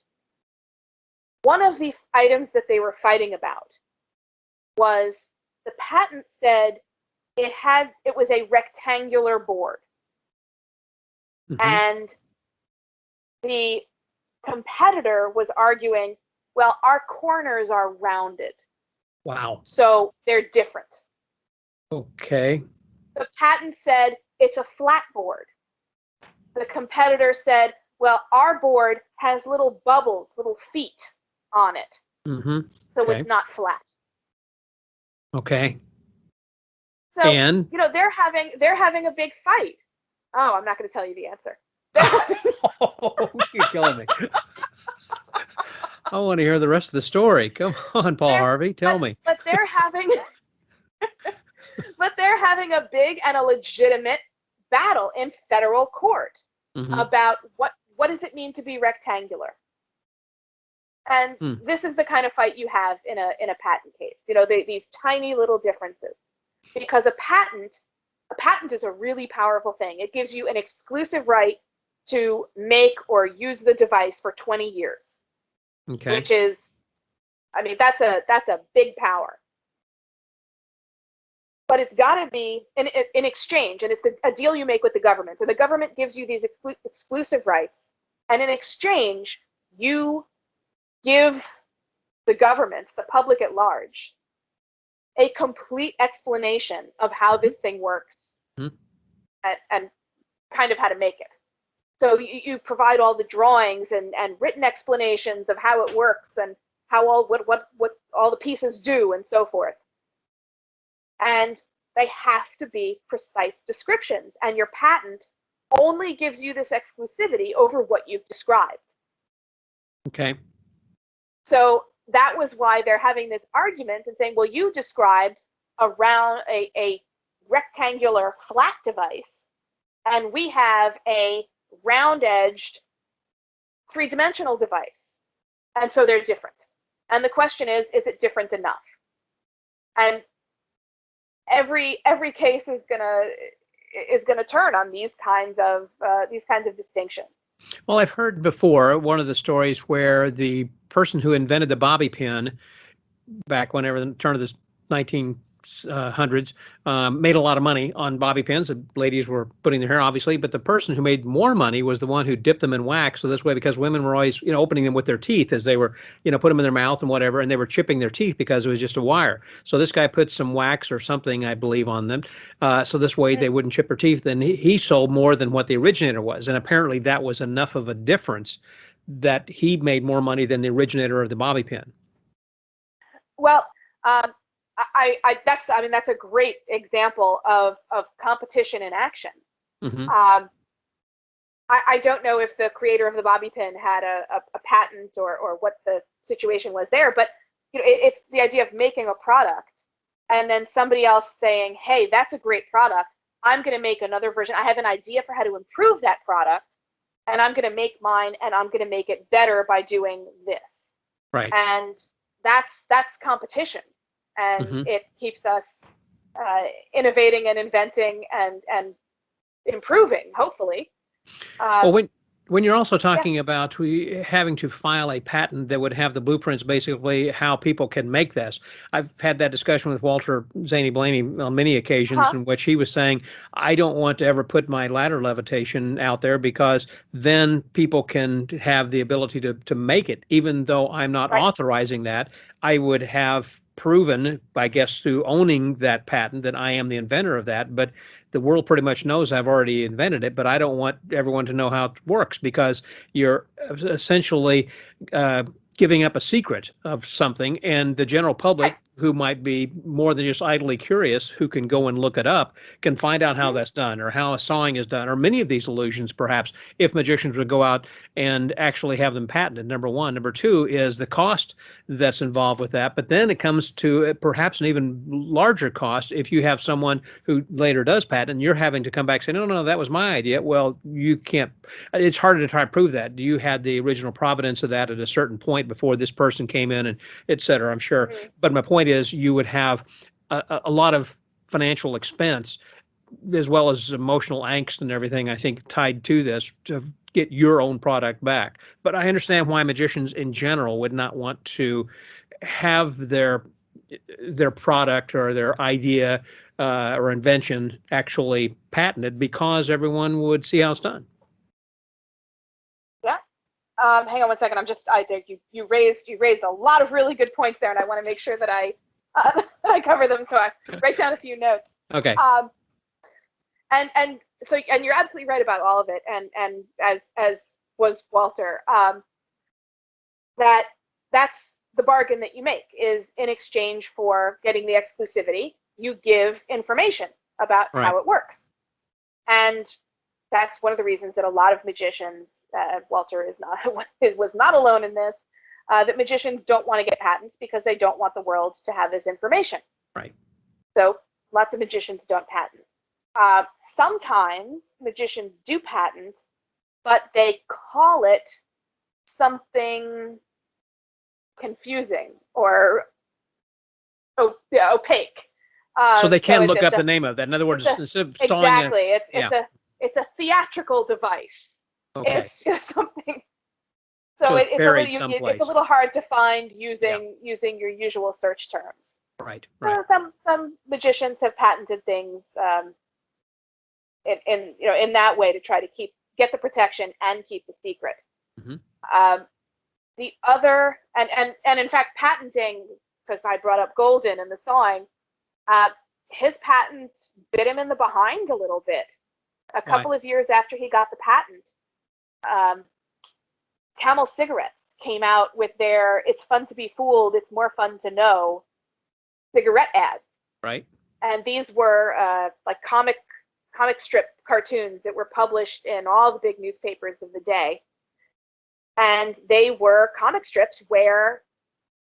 One of the items that they were fighting about was the patent said it was a rectangular board. And the competitor was arguing, well, our corners are rounded. Wow. So they're different. Okay. The patent said it's a flat board. The competitor said, well, our board has little bubbles, little feet on it. So it's not flat. Okay. So, and they're having a big fight. Oh, I'm not going to tell you the answer. You're killing me. I want to hear the rest of the story. Come on, Paul Harvey, tell me. But they're having a big and a legitimate battle in federal court about what does it mean to be rectangular. And this is the kind of fight you have in a patent case. These tiny little differences, because a patent is a really powerful thing. It gives you an exclusive right to make or use the device for 20 years. Okay. Which is, that's a big power. But it's got to be in exchange, and it's a deal you make with the government. And the government gives you these exclusive rights, and in exchange, you give the government, the public at large, a complete explanation of how this thing works and kind of how to make it. So you provide all the drawings and written explanations of how it works and how what all the pieces do and so forth. And they have to be precise descriptions. And your patent only gives you this exclusivity over what you've described. Okay. So that was why they're having this argument and saying, well, you described a rectangular flat device, and we have a round-edged three-dimensional device. And so they're different. And the question is it different enough? And every case is gonna turn on these kinds of distinctions. Well, I've heard before one of the stories where the person who invented the bobby pin back whenever the turn of the 1900s made a lot of money on bobby pins. The ladies were putting their hair, obviously, but the person who made more money was the one who dipped them in wax. So this way, because women were always, opening them with their teeth as they were, put them in their mouth and whatever, and they were chipping their teeth because it was just a wire. So this guy put some wax or something, I believe, on them. So this way they wouldn't chip their teeth. And he sold more than what the originator was. And apparently that was enough of a difference that he made more money than the originator of the bobby pin. Well, that's a great example of competition in action. Mm-hmm. I don't know if the creator of the bobby pin had a patent or what the situation was there, but it's the idea of making a product and then somebody else saying, hey, that's a great product. I'm going to make another version. I have an idea for how to improve that product, and I'm going to make mine, and I'm going to make it better by doing this. Right. And that's competition, and mm-hmm. It keeps us innovating and inventing and improving, hopefully. Well, when you're also talking about having to file a patent that would have the blueprints, basically how people can make this. I've had that discussion with Walter Zany Blamey on many occasions, in which he was saying, I don't want to ever put my ladder levitation out there because then people can have the ability to make it, even though I'm not authorizing that. I would have proven, I guess, through owning that patent that I am the inventor of that, but the world pretty much knows I've already invented it, but I don't want everyone to know how it works because you're essentially giving up a secret of something, and the general public, who might be more than just idly curious, who can go and look it up, can find out how that's done or how a sawing is done, or many of these illusions, perhaps, if magicians would go out and actually have them patented, number one. Number two is the cost that's involved with that, but then it comes to perhaps an even larger cost if you have someone who later does patent, and you're having to come back and say, no, that was my idea. Well, you can't, it's harder to try to prove that. You had the original provenance of that at a certain point before this person came in, and et cetera, I'm sure. But my point is, you would have a lot of financial expense as well as emotional angst and everything, I think, tied to this to get your own product back. But I understand why magicians in general would not want to have their product or their idea or invention actually patented, because everyone would see how it's done. Yeah. Hang on one second. You raised a lot of really good points there, and I want to make sure that I cover them. So I write down a few notes. Okay. And you're absolutely right about all of it. And as was Walter, that's the bargain that you make, is in exchange for getting the exclusivity, you give information about how it works. And that's one of the reasons that a lot of magicians, Walter was not alone in this, that magicians don't want to get patents because they don't want the world to have this information. Right. So lots of magicians don't patent. Sometimes magicians do patent, but they call it something confusing or opaque. So they can look up the name of that. In other words, instead of sawing it's a theatrical device. Okay. It's just something. So it's a little hard to find using your usual search terms. Right. Some magicians have patented things in that way to try to get the protection and keep the secret. Mm-hmm. The other, and in fact, patenting, because I brought up Golden and the sawing, his patent bit him in the behind a little bit. A couple of years after he got the patent, Camel Cigarettes came out with their "It's fun to be fooled, it's more fun to know" cigarette ads. Right. And these were like comic strip cartoons that were published in all the big newspapers of the day. And they were comic strips where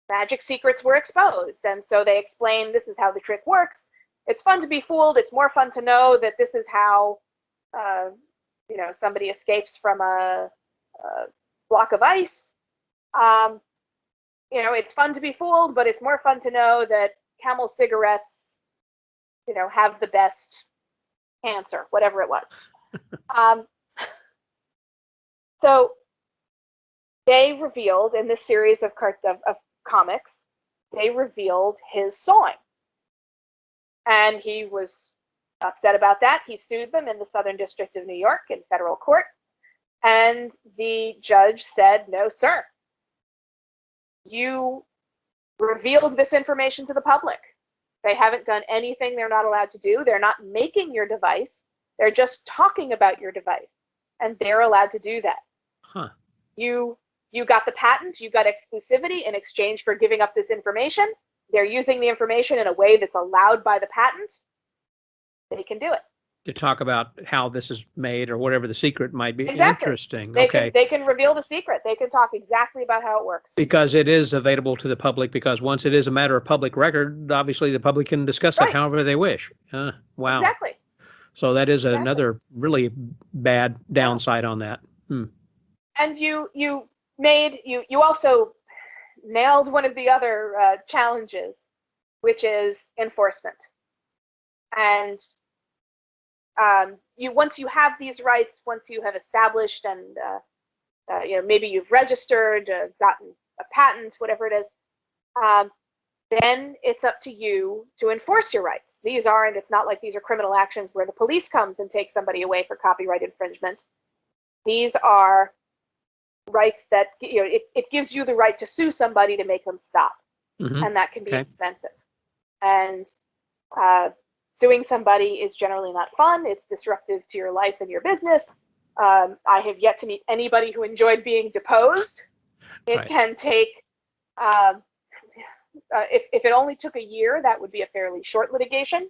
magic secrets were exposed. And so they explained, this is how the trick works. It's fun to be fooled. It's more fun to know that this is how, somebody escapes from a block of ice. It's fun to be fooled, but it's more fun to know that Camel cigarettes, have the best cancer, whatever it was. So they revealed in this series of comics, they revealed his sewing. And he was upset about that. He sued them in the Southern District of New York in federal court. And the judge said, no, sir. You revealed this information to the public. They haven't done anything they're not allowed to do. They're not making your device. They're just talking about your device. And they're allowed to do that. Huh. You got the patent. You got exclusivity in exchange for giving up this information. They're using the information in a way that's allowed by the patent. They can do it. To talk about how this is made or whatever the secret might be. Exactly. Interesting. They Okay. can reveal the secret. They can talk exactly about how it works. Because it is available to the public, because once it is a matter of public record, obviously the public can discuss it however they wish. Wow. Exactly. So that is another really bad downside on that. And you also nailed one of the other challenges, which is enforcement. And once you have these rights, once you have established and maybe you've registered, gotten a patent, whatever it is, then it's up to you to enforce your rights. It's not like these are criminal actions where the police comes and takes somebody away for copyright infringement. These are rights that, it gives you the right to sue somebody to make them stop. Mm-hmm. And that can be expensive. And suing somebody is generally not fun. It's disruptive to your life and your business. I have yet to meet anybody who enjoyed being deposed. It can take, if it only took a year, that would be a fairly short litigation.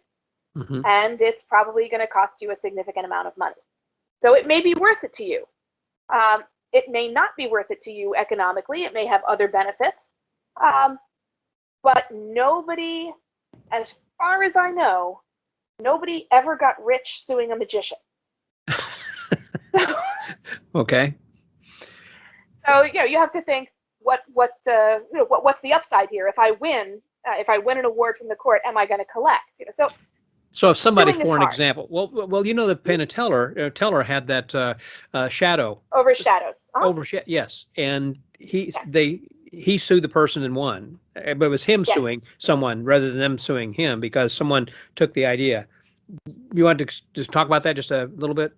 Mm-hmm. And it's probably going to cost you a significant amount of money. So it may be worth it to you. It may not be worth it to you economically. It may have other benefits. But nobody, as far as I know, nobody ever got rich suing a magician. Okay. So you have to think what's the upside here? If I win an award from the court, am I going to collect? So if somebody, for an example, the Penn and Teller had that shadow over shadows. Yes, and he sued the person and won, but it was him suing someone rather than them suing him because someone took the idea. You want to just talk about that just a little bit?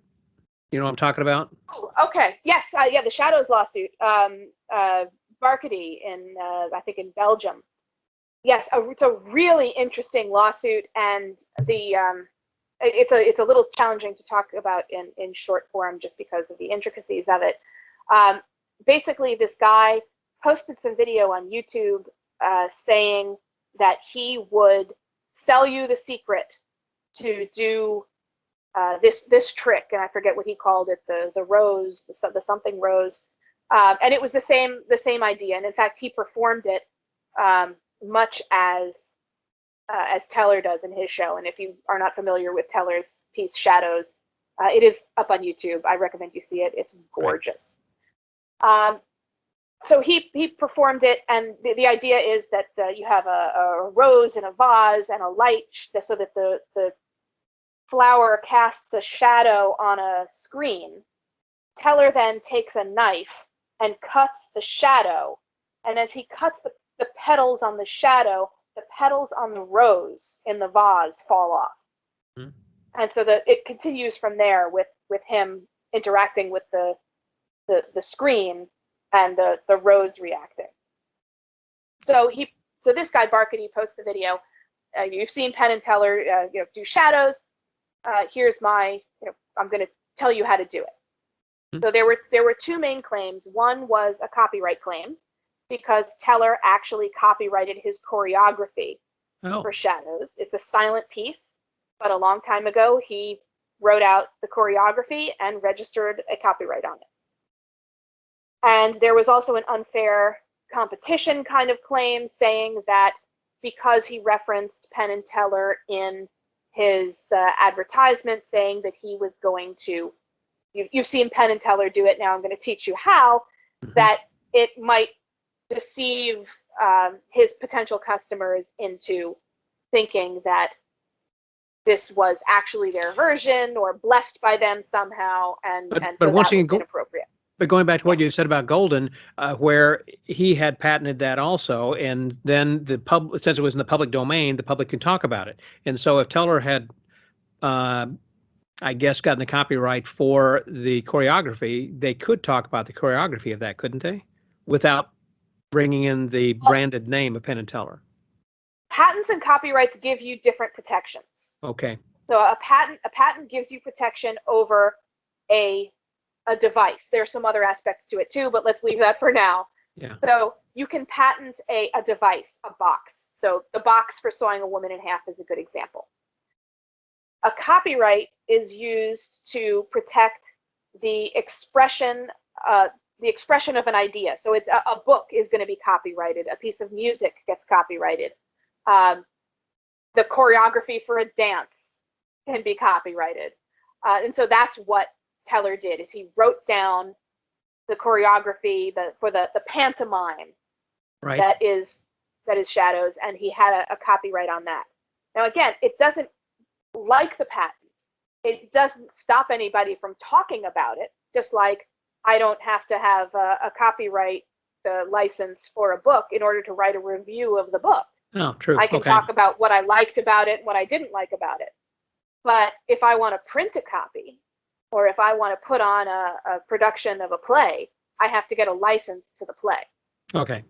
You know what I'm talking about? Oh, okay. Yes. The Shadows lawsuit. Barkady in I think in Belgium. Yes, it's a really interesting lawsuit, and it's a little challenging to talk about in short form just because of the intricacies of it. Basically, this guy posted some video on YouTube saying that he would sell you the secret to do this trick, and I forget what he called it, the rose, the something rose, and it was the same idea. And in fact, he performed it much as Teller does in his show. And if you are not familiar with Teller's piece Shadows, it is up on YouTube. I recommend you see it. It's gorgeous. Right. So he performed it, and the idea is that you have a rose in a vase and a light so that the flower casts a shadow on a screen. Teller then takes a knife and cuts the shadow, and as he cuts the petals on the shadow, the petals on the rose in the vase fall off. Mm-hmm. And so it continues from there with him interacting with the screen and the rose reacting. So this guy Barkady posts the video. You've seen Penn and Teller do shadows. Here's my, I'm going to tell you how to do it. Mm-hmm. So there were two main claims. One was a copyright claim, because Teller actually copyrighted his choreography for Shadows. It's a silent piece, but a long time ago, he wrote out the choreography and registered a copyright on it. And there was also an unfair competition kind of claim, saying that because he referenced Penn and Teller in his advertisement, saying that he was going to, you've seen Penn and Teller do it, now I'm going to teach you how, that it might deceive his potential customers into thinking that this was actually their version or blessed by them somehow, and but so once that again, was inappropriate. But going back to what you said about Golden, where he had patented that also, and then since it was in the public domain, the public could talk about it. And so if Teller had, I guess, gotten the copyright for the choreography, they could talk about the choreography of that, couldn't they? Without bringing in the branded name of Penn and Teller. Patents and copyrights give you different protections. Okay. So a patent gives you protection over a device. There's some other aspects to it too, but let's leave that for now. Yeah. So you can patent a device, a box. So the box for sewing a woman in half is a good example. A copyright is used to protect the expression of an idea. So it's a book is going to be copyrighted. A piece of music gets copyrighted. The choreography for a dance can be copyrighted. And so that's what Teller did, is he wrote down the choreography for the pantomime, right, that is Shadows, and he had a copyright on that. Now again, it doesn't, like the patent, it doesn't stop anybody from talking about it, just like I don't have to have a copyright license for a book in order to write a review of the book. Oh, true. I can talk about what I liked about it and what I didn't like about it. But if I want to print a copy, or if I want to put on a production of a play, I have to get a license to the play. Okay.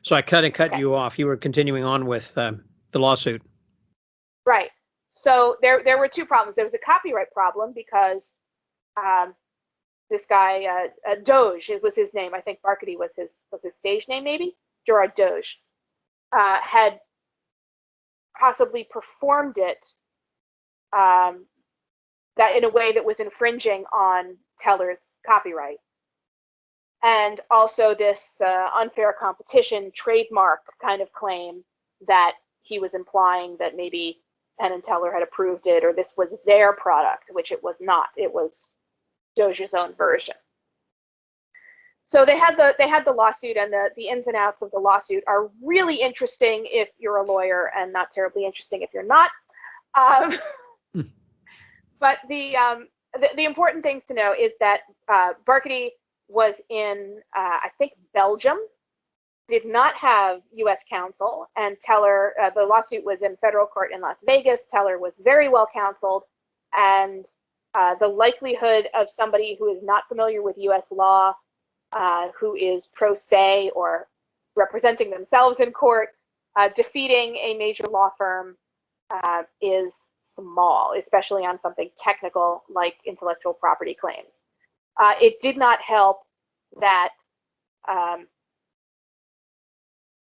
So I cut you off. You were continuing on with the lawsuit. Right. So there were two problems. There was a copyright problem because this guy, Doge, it was his name. I think Barkady was his stage name, maybe? Gerard Doge, had possibly performed it that in a way that was infringing on Teller's copyright. And also this unfair competition trademark kind of claim that he was implying that maybe Penn and Teller had approved it, or this was their product, which it was not. It was Doge's own version. So they had the lawsuit, and the ins and outs of the lawsuit are really interesting if you're a lawyer, and not terribly interesting if you're not. But the important things to know is that Barkady was in, I think, Belgium, did not have U.S. counsel, and Teller, the lawsuit was in federal court in Las Vegas. Teller was very well counseled, and the likelihood of somebody who is not familiar with U.S. law, who is pro se or representing themselves in court, defeating a major law firm is small, especially on something technical like intellectual property claims. It did not help that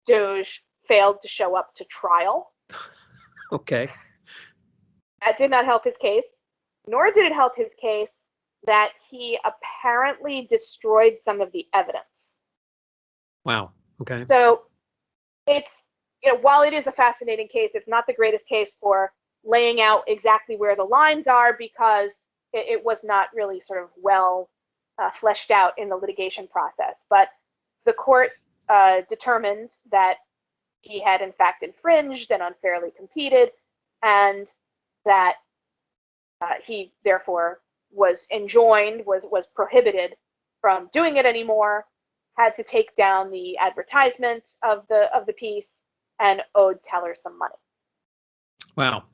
Doge failed to show up to trial. Okay. That did not help his case, nor did it help his case that he apparently destroyed some of the evidence. Wow. Okay. So it's, while it is a fascinating case, it's not the greatest case for laying out exactly where the lines are, because it was not really sort of well fleshed out in the litigation process. But the court determined that he had in fact infringed and unfairly competed, and that he therefore was enjoined, was prohibited from doing it anymore, had to take down the advertisement of the piece, and owed Teller some money. Wow.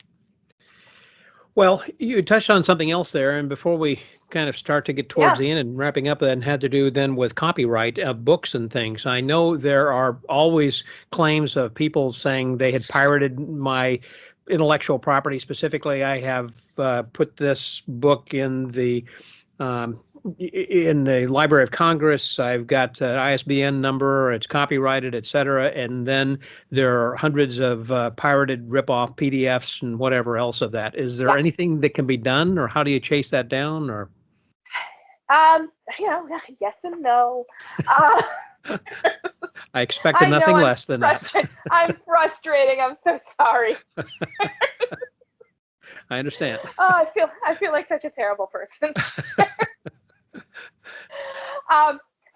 Well, you touched on something else there, and before we kind of start to get towards the end and wrapping up, that had to do then with copyright of books and things. I know there are always claims of people saying they had pirated my intellectual property. Specifically, I have put this book in the Library of Congress. I've got an ISBN number, it's copyrighted, et cetera. And then there are hundreds of pirated ripoff PDFs and whatever else of that. Is there anything that can be done, or how do you chase that down? Or Yes and no. I expected nothing less than that. I'm frustrating. I'm so sorry. I understand. Oh, I feel like such a terrible person.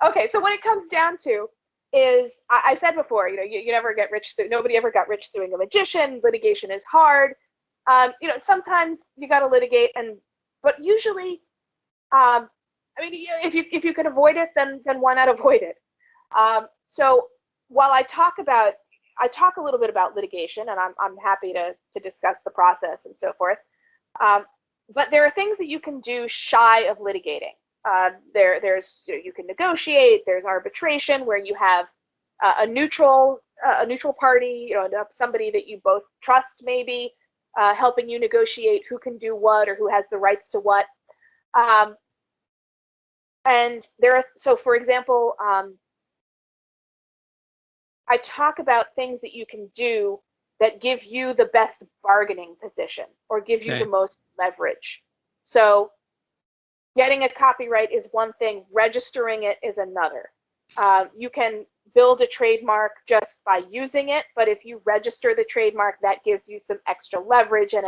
Okay, so what it comes down to is, I said before, you never get rich. Nobody ever got rich suing a magician. Litigation is hard. Sometimes you got to litigate, but usually, if you can avoid it, then why not avoid it? So while I talk a little bit about litigation, and I'm happy to discuss the process and so forth. But there are things that you can do shy of litigating. There's you can negotiate. There's arbitration where you have a neutral party, somebody that you both trust, maybe helping you negotiate who can do what or who has the rights to what. And for example, I talk about things that you can do that give you the best bargaining position or give you the most leverage. So getting a copyright is one thing, registering it is another. You can build a trademark just by using it, but if you register the trademark, that gives you some extra leverage, and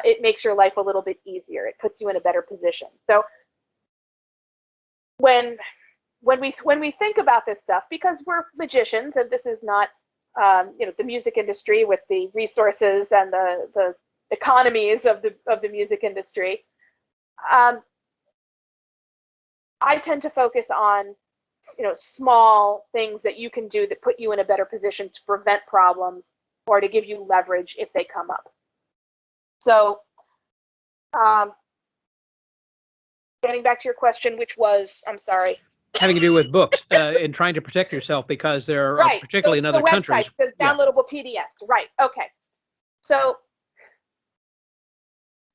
it makes your life a little bit easier. It puts you in a better position. So when we think about this stuff, because we're magicians, and this is not the music industry with the resources and the economies of the music industry, I tend to focus on small things that you can do that put you in a better position to prevent problems or to give you leverage if they come up. So getting back to your question, which was, I'm sorry. Having to do with books and trying to protect yourself because they're particularly in other countries. The downloadable PDFs, right? Okay. So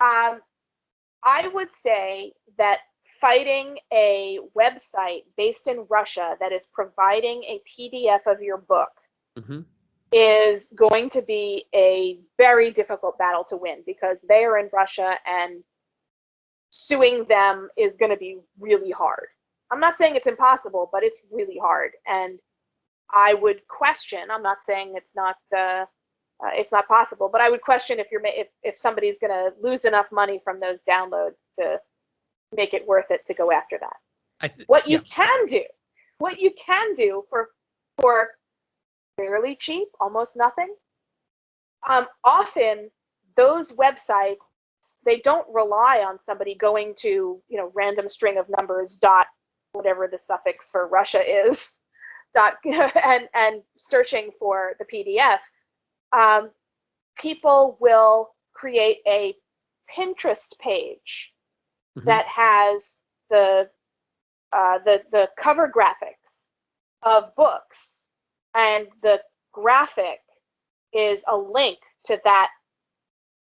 I would say that fighting a website based in Russia that is providing a PDF of your book is going to be a very difficult battle to win, because they are in Russia and suing them is going to be really hard. I'm not saying it's impossible, but it's really hard. And I would question, I'm not saying it's not possible, but I would question if somebody's going to lose enough money from those downloads to make it worth it to go after that. What you can do for fairly cheap, almost nothing, often those websites, they don't rely on somebody going to random string of numbers dot whatever the suffix for Russia is dot and searching for the PDF. People will create a Pinterest page that has the cover graphics of books, and the graphic is a link to that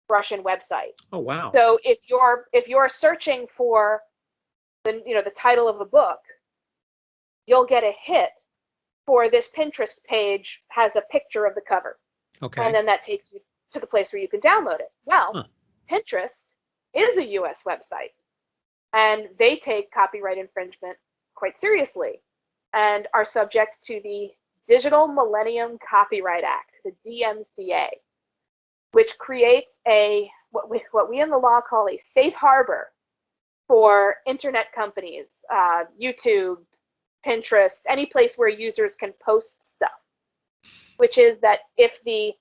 Russian website. Oh wow! So if you're searching for the title of a book, you'll get a hit for this Pinterest page has a picture of the cover. Okay. And then that takes you to the place where you can download it. Well, Pinterest is a U.S. website, and they take copyright infringement quite seriously and are subject to the Digital Millennium Copyright Act, the DMCA, which creates what we in the law call a safe harbor for internet companies, YouTube, Pinterest, any place where users can post stuff, which is that if the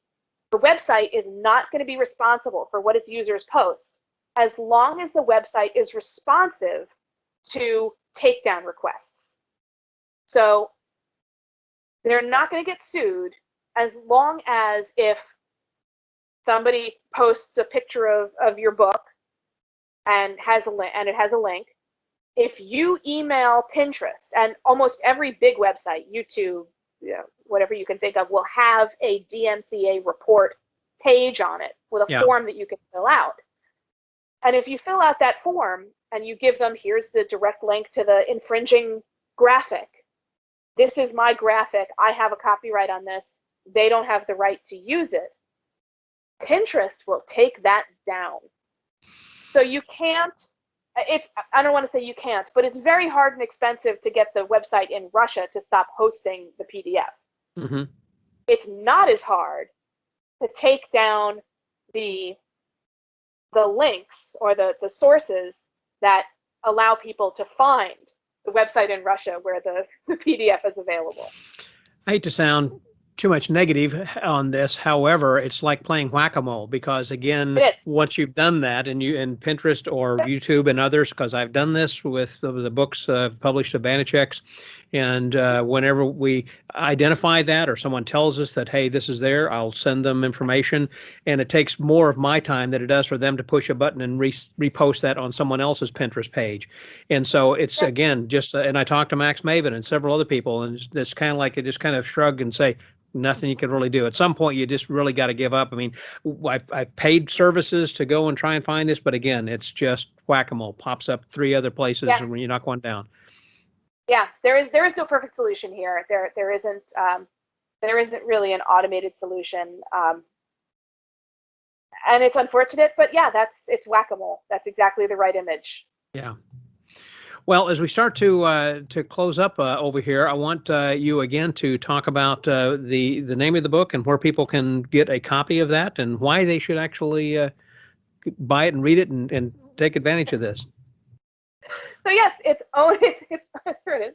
website is not going to be responsible for what its users post, as long as the website is responsive to takedown requests. So they're not going to get sued as long as if somebody posts a picture of your book and it has a link. If you email Pinterest, and almost every big website, YouTube, whatever you can think of, will have a DMCA report page on it with a form that you can fill out. And if you fill out that form and you give them, here's the direct link to the infringing graphic. This is my graphic. I have a copyright on this. They don't have the right to use it. Pinterest will take that down. So you can't I don't want to say you can't, but it's very hard and expensive to get the website in Russia to stop hosting the PDF. Mm-hmm. It's not as hard to take down the links or the sources that allow people to find the website in Russia where the PDF is available. I hate to sound too much negative on this. However, it's like playing whack-a-mole because, again, once you've done that and you in Pinterest or YouTube and others, because I've done this with the books published at Banachek's, and whenever we identify that or someone tells us that, hey, this is there, I'll send them information, and it takes more of my time than it does for them to push a button and repost that on someone else's Pinterest page. And so it's, again, just, and I talked to Max Maven and several other people, and it's kind of like they just kind of shrug and say, nothing you can really do. At some point, you just really got to give up. I mean, I paid services to go and try and find this, but again, it's just whack-a-mole. Pops up 3 other places when you knock one down. Yeah, there is no perfect solution here. There isn't really an automated solution, and it's unfortunate. But yeah, it's whack-a-mole. That's exactly the right image. Yeah. Well, as we start to close up over here, I want you again to talk about the name of the book and where people can get a copy of that and why they should actually buy it and read it and take advantage of this. So yes, it's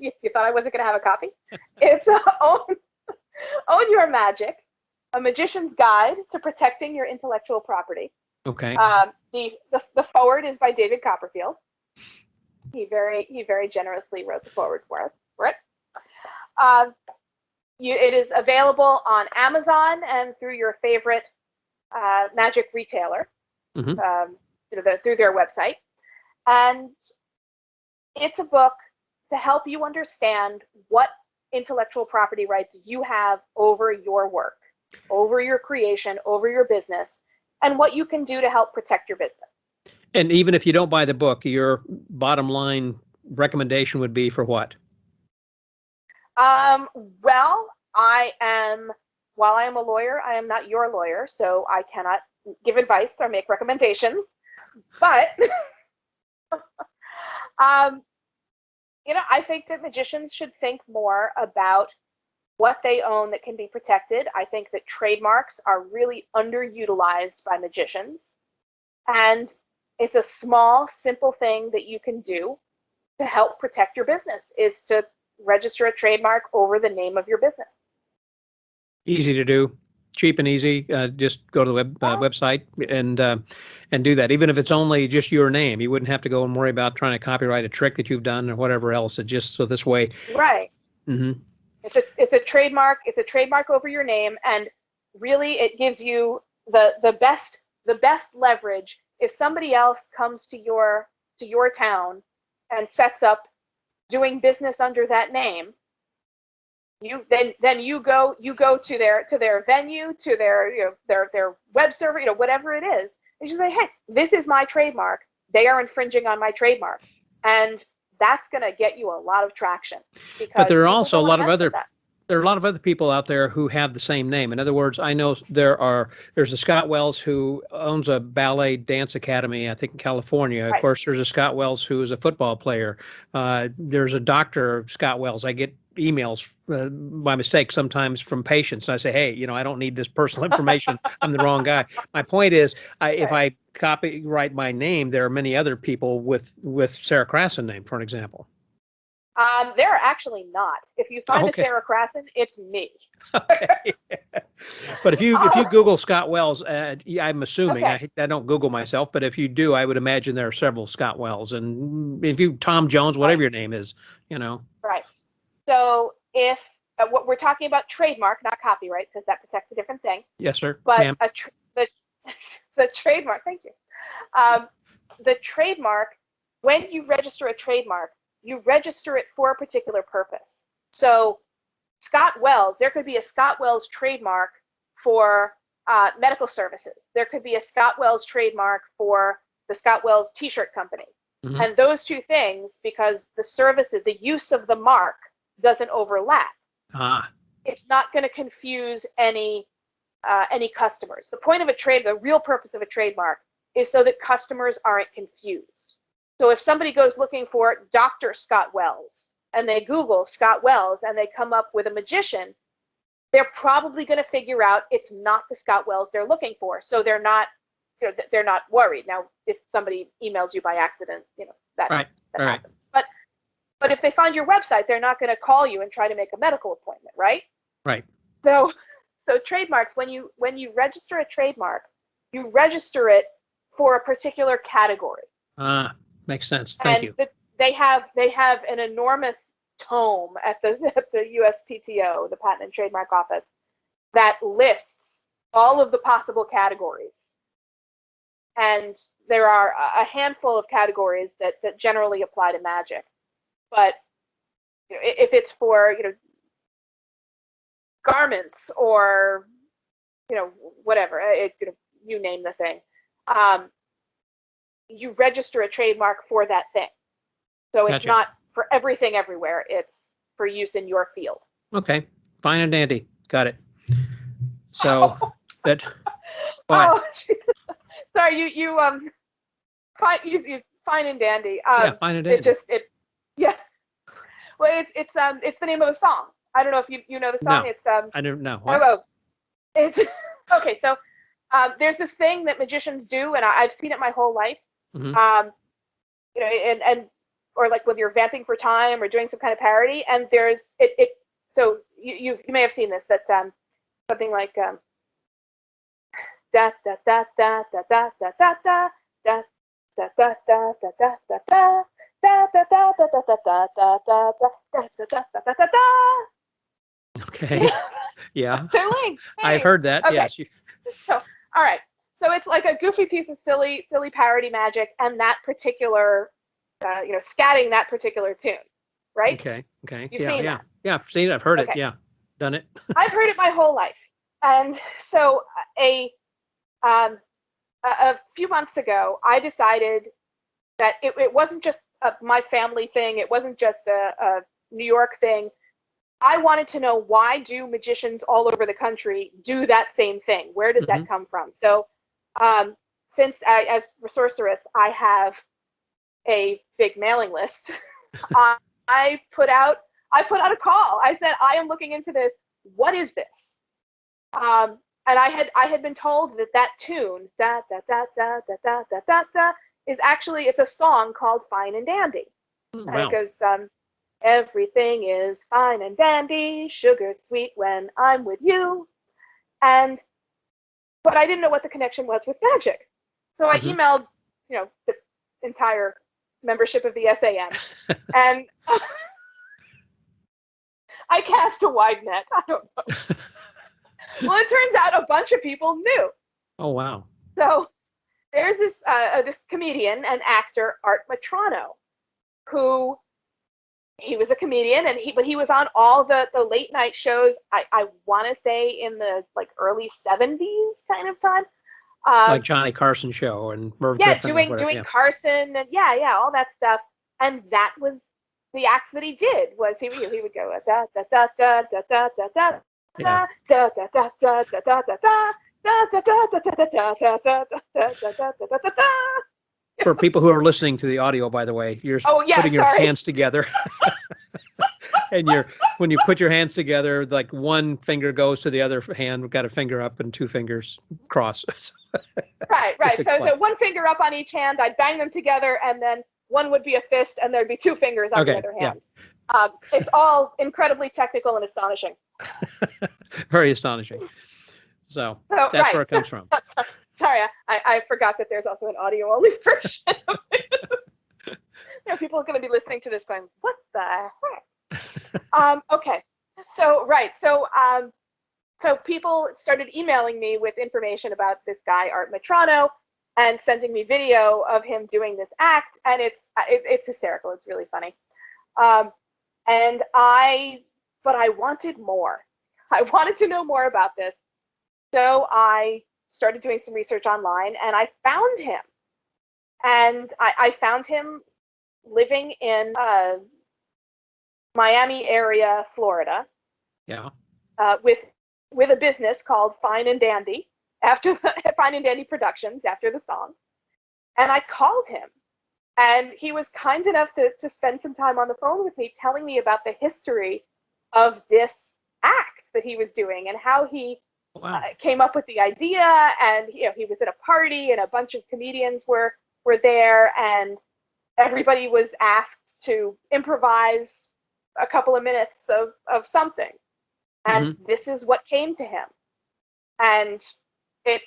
you thought I wasn't going to have a copy? It's Own Your Magic, a magician's guide to protecting your intellectual property. Okay. The foreword is by David Copperfield. He very generously wrote the foreword for it. It is available on Amazon and through your favorite magic retailer, mm-hmm. Through their website. And it's a book to help you understand what intellectual property rights you have over your work, over your creation, over your business, and what you can do to help protect your business. And even if you don't buy the book, your bottom line recommendation would be for what? Well, while I am a lawyer, I am not your lawyer, so I cannot give advice or make recommendations. But I think that magicians should think more about what they own that can be protected. I think that trademarks are really underutilized by magicians. And it's a small, simple thing that you can do to help protect your business is to register a trademark over the name of your business. Easy to do. Cheap and easy. Just go to the website and do that. Even if it's only just your name, you wouldn't have to go and worry about trying to copyright a trick that you've done or whatever else. It just so this way. Right. Mm-hmm. It's a trademark. It's a trademark over your name, and really, it gives you the best leverage if somebody else comes to your town and sets up doing business under that name. You go to their venue, to their web server, whatever it is, and you say, hey, this is my trademark. They are infringing on my trademark, and that's going to get you a lot of traction. But there are also a lot of other people out there who have the same name. In other words, I know there's a Scott Wells who owns a ballet dance academy, I think in California. Right. Of course, there's a Scott Wells who is a football player. There's a Dr. Scott Wells. I get emails by mistake sometimes from patients. I say, hey, I don't need this personal information. I'm the wrong guy. My point is, if I copyright my name, there are many other people with Sara Crasson name, for an example. There are actually not. If you find a Sara Crasson, it's me. Okay. But if you Google Scott Wells, I'm assuming, I don't Google myself, but if you do, I would imagine there are several Scott Wells. And if you, Tom Jones, whatever your name is, Right. So if what we're talking about trademark, not copyright, because that protects a different thing. Yes, sir. But the trademark, thank you. The trademark, when you register a trademark, you register it for a particular purpose. So Scott Wells, there could be a Scott Wells trademark for medical services. There could be a Scott Wells trademark for the Scott Wells t-shirt company. Mm-hmm. And those two things, because the services, the use of the mark doesn't overlap. It's not going to confuse any customers. The point of the real purpose of a trademark is so that customers aren't confused. So if somebody goes looking for Dr. Scott Wells and they Google Scott Wells and they come up with a magician, they're probably going to figure out it's not the Scott Wells they're looking for. So they're not worried. Now, if somebody emails you by accident, that happens. But if they find your website, they're not going to call you and try to make a medical appointment, right? Right. So trademarks, when you register a trademark, you register it for a particular category. Makes sense. Thank you. They have an enormous tome at the USPTO, the Patent and Trademark Office, that lists all of the possible categories. And there are a handful of categories that generally apply to magic. But if it's for garments or whatever, you name the thing, you register a trademark for that thing. So Gotcha. It's not for everything everywhere. It's for use in your field. Okay, fine and dandy. Got it. So that. Oh, Jesus. Sorry, you fine and dandy. Yeah, fine and dandy. Yeah. Well, it's the name of a song. I don't know if you know the song. No, it's I don't know. Oh, it's okay. So there's this thing that magicians do, and I've seen it my whole life. Mm-hmm. And or like when you're vamping for time or doing some kind of parody, and there's it. So you may have seen this. That's something like da da da da da da da da da da da da da da da da da. Okay. Yeah. They're linked. I've heard that. Okay. Yes. So, all right. So it's like a goofy piece of silly parody magic, and that particular, scatting that particular tune, right? Okay. You've seen that? Yeah, I've seen it. I've heard it. Yeah, done it. I've heard it my whole life, and so a few months ago, I decided that it wasn't just my family thing. It wasn't just a New York thing. I wanted to know, why do magicians all over the country do that same thing? Where did that come from? So since as Resourceress, I have a big mailing list. I put out a call. I said, I am looking into this. What is this? And I had been told that tune, da da da da da da da da da, is actually, it's a song called Fine and Dandy. Wow. And it goes, everything is fine and dandy, sugar sweet when I'm with you. But I didn't know what the connection was with magic. So I emailed, the entire membership of the SAM, and I cast a wide net. I don't know. Well, it turns out a bunch of people knew. Oh, wow. So there's this comedian and actor, Art Matrano, who, he was a comedian, but he was on all the late night shows. I want to say in the early 70s kind of time. Like Johnny Carson show and Merv Griffin. Doing Carson and all that stuff. And that was the act that he did. Was he would go da da da da da da da da da da da da da da da da da. For people who are listening to the audio, by the way, you're putting your hands together. And when you put your hands together, like one finger goes to the other hand. We've got a finger up and two fingers cross. Right. So one finger up on each hand, I'd bang them together, and then one would be a fist, and there'd be two fingers on the other hand. Yeah. It's all incredibly technical and astonishing. Very astonishing. So that's where it comes from. Sorry, I forgot that there's also an audio-only version of it. People are going to be listening to this going, what the heck? Okay. So people started emailing me with information about this guy, Art Matrano, and sending me video of him doing this act, and it's hysterical. It's really funny. But I wanted more. I wanted to know more about this. So I started doing some research online, and I found him. And I found him living in Miami area, Florida. Yeah. With a business called Fine and Dandy, Fine and Dandy Productions, after the song. And I called him, And he was kind enough to spend some time on the phone with me telling me about the history of this act that he was doing and how he came up with the idea. And he was at a party and a bunch of comedians were there, and everybody was asked to improvise a couple of minutes of something. And this is what came to him. And it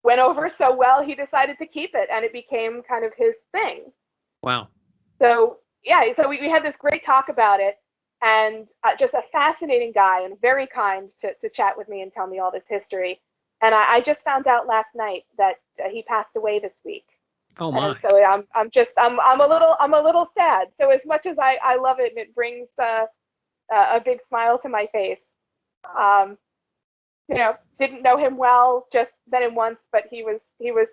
went over so well, he decided to keep it, and it became kind of his thing. Wow. So, so we had this great talk about it, and just a fascinating guy and very kind to chat with me and tell me all this history. And I just found out last night that he passed away this week. Oh my! And so I'm a little sad. So as much as I love it and it brings a big smile to my face, didn't know him well, just met him once, but he was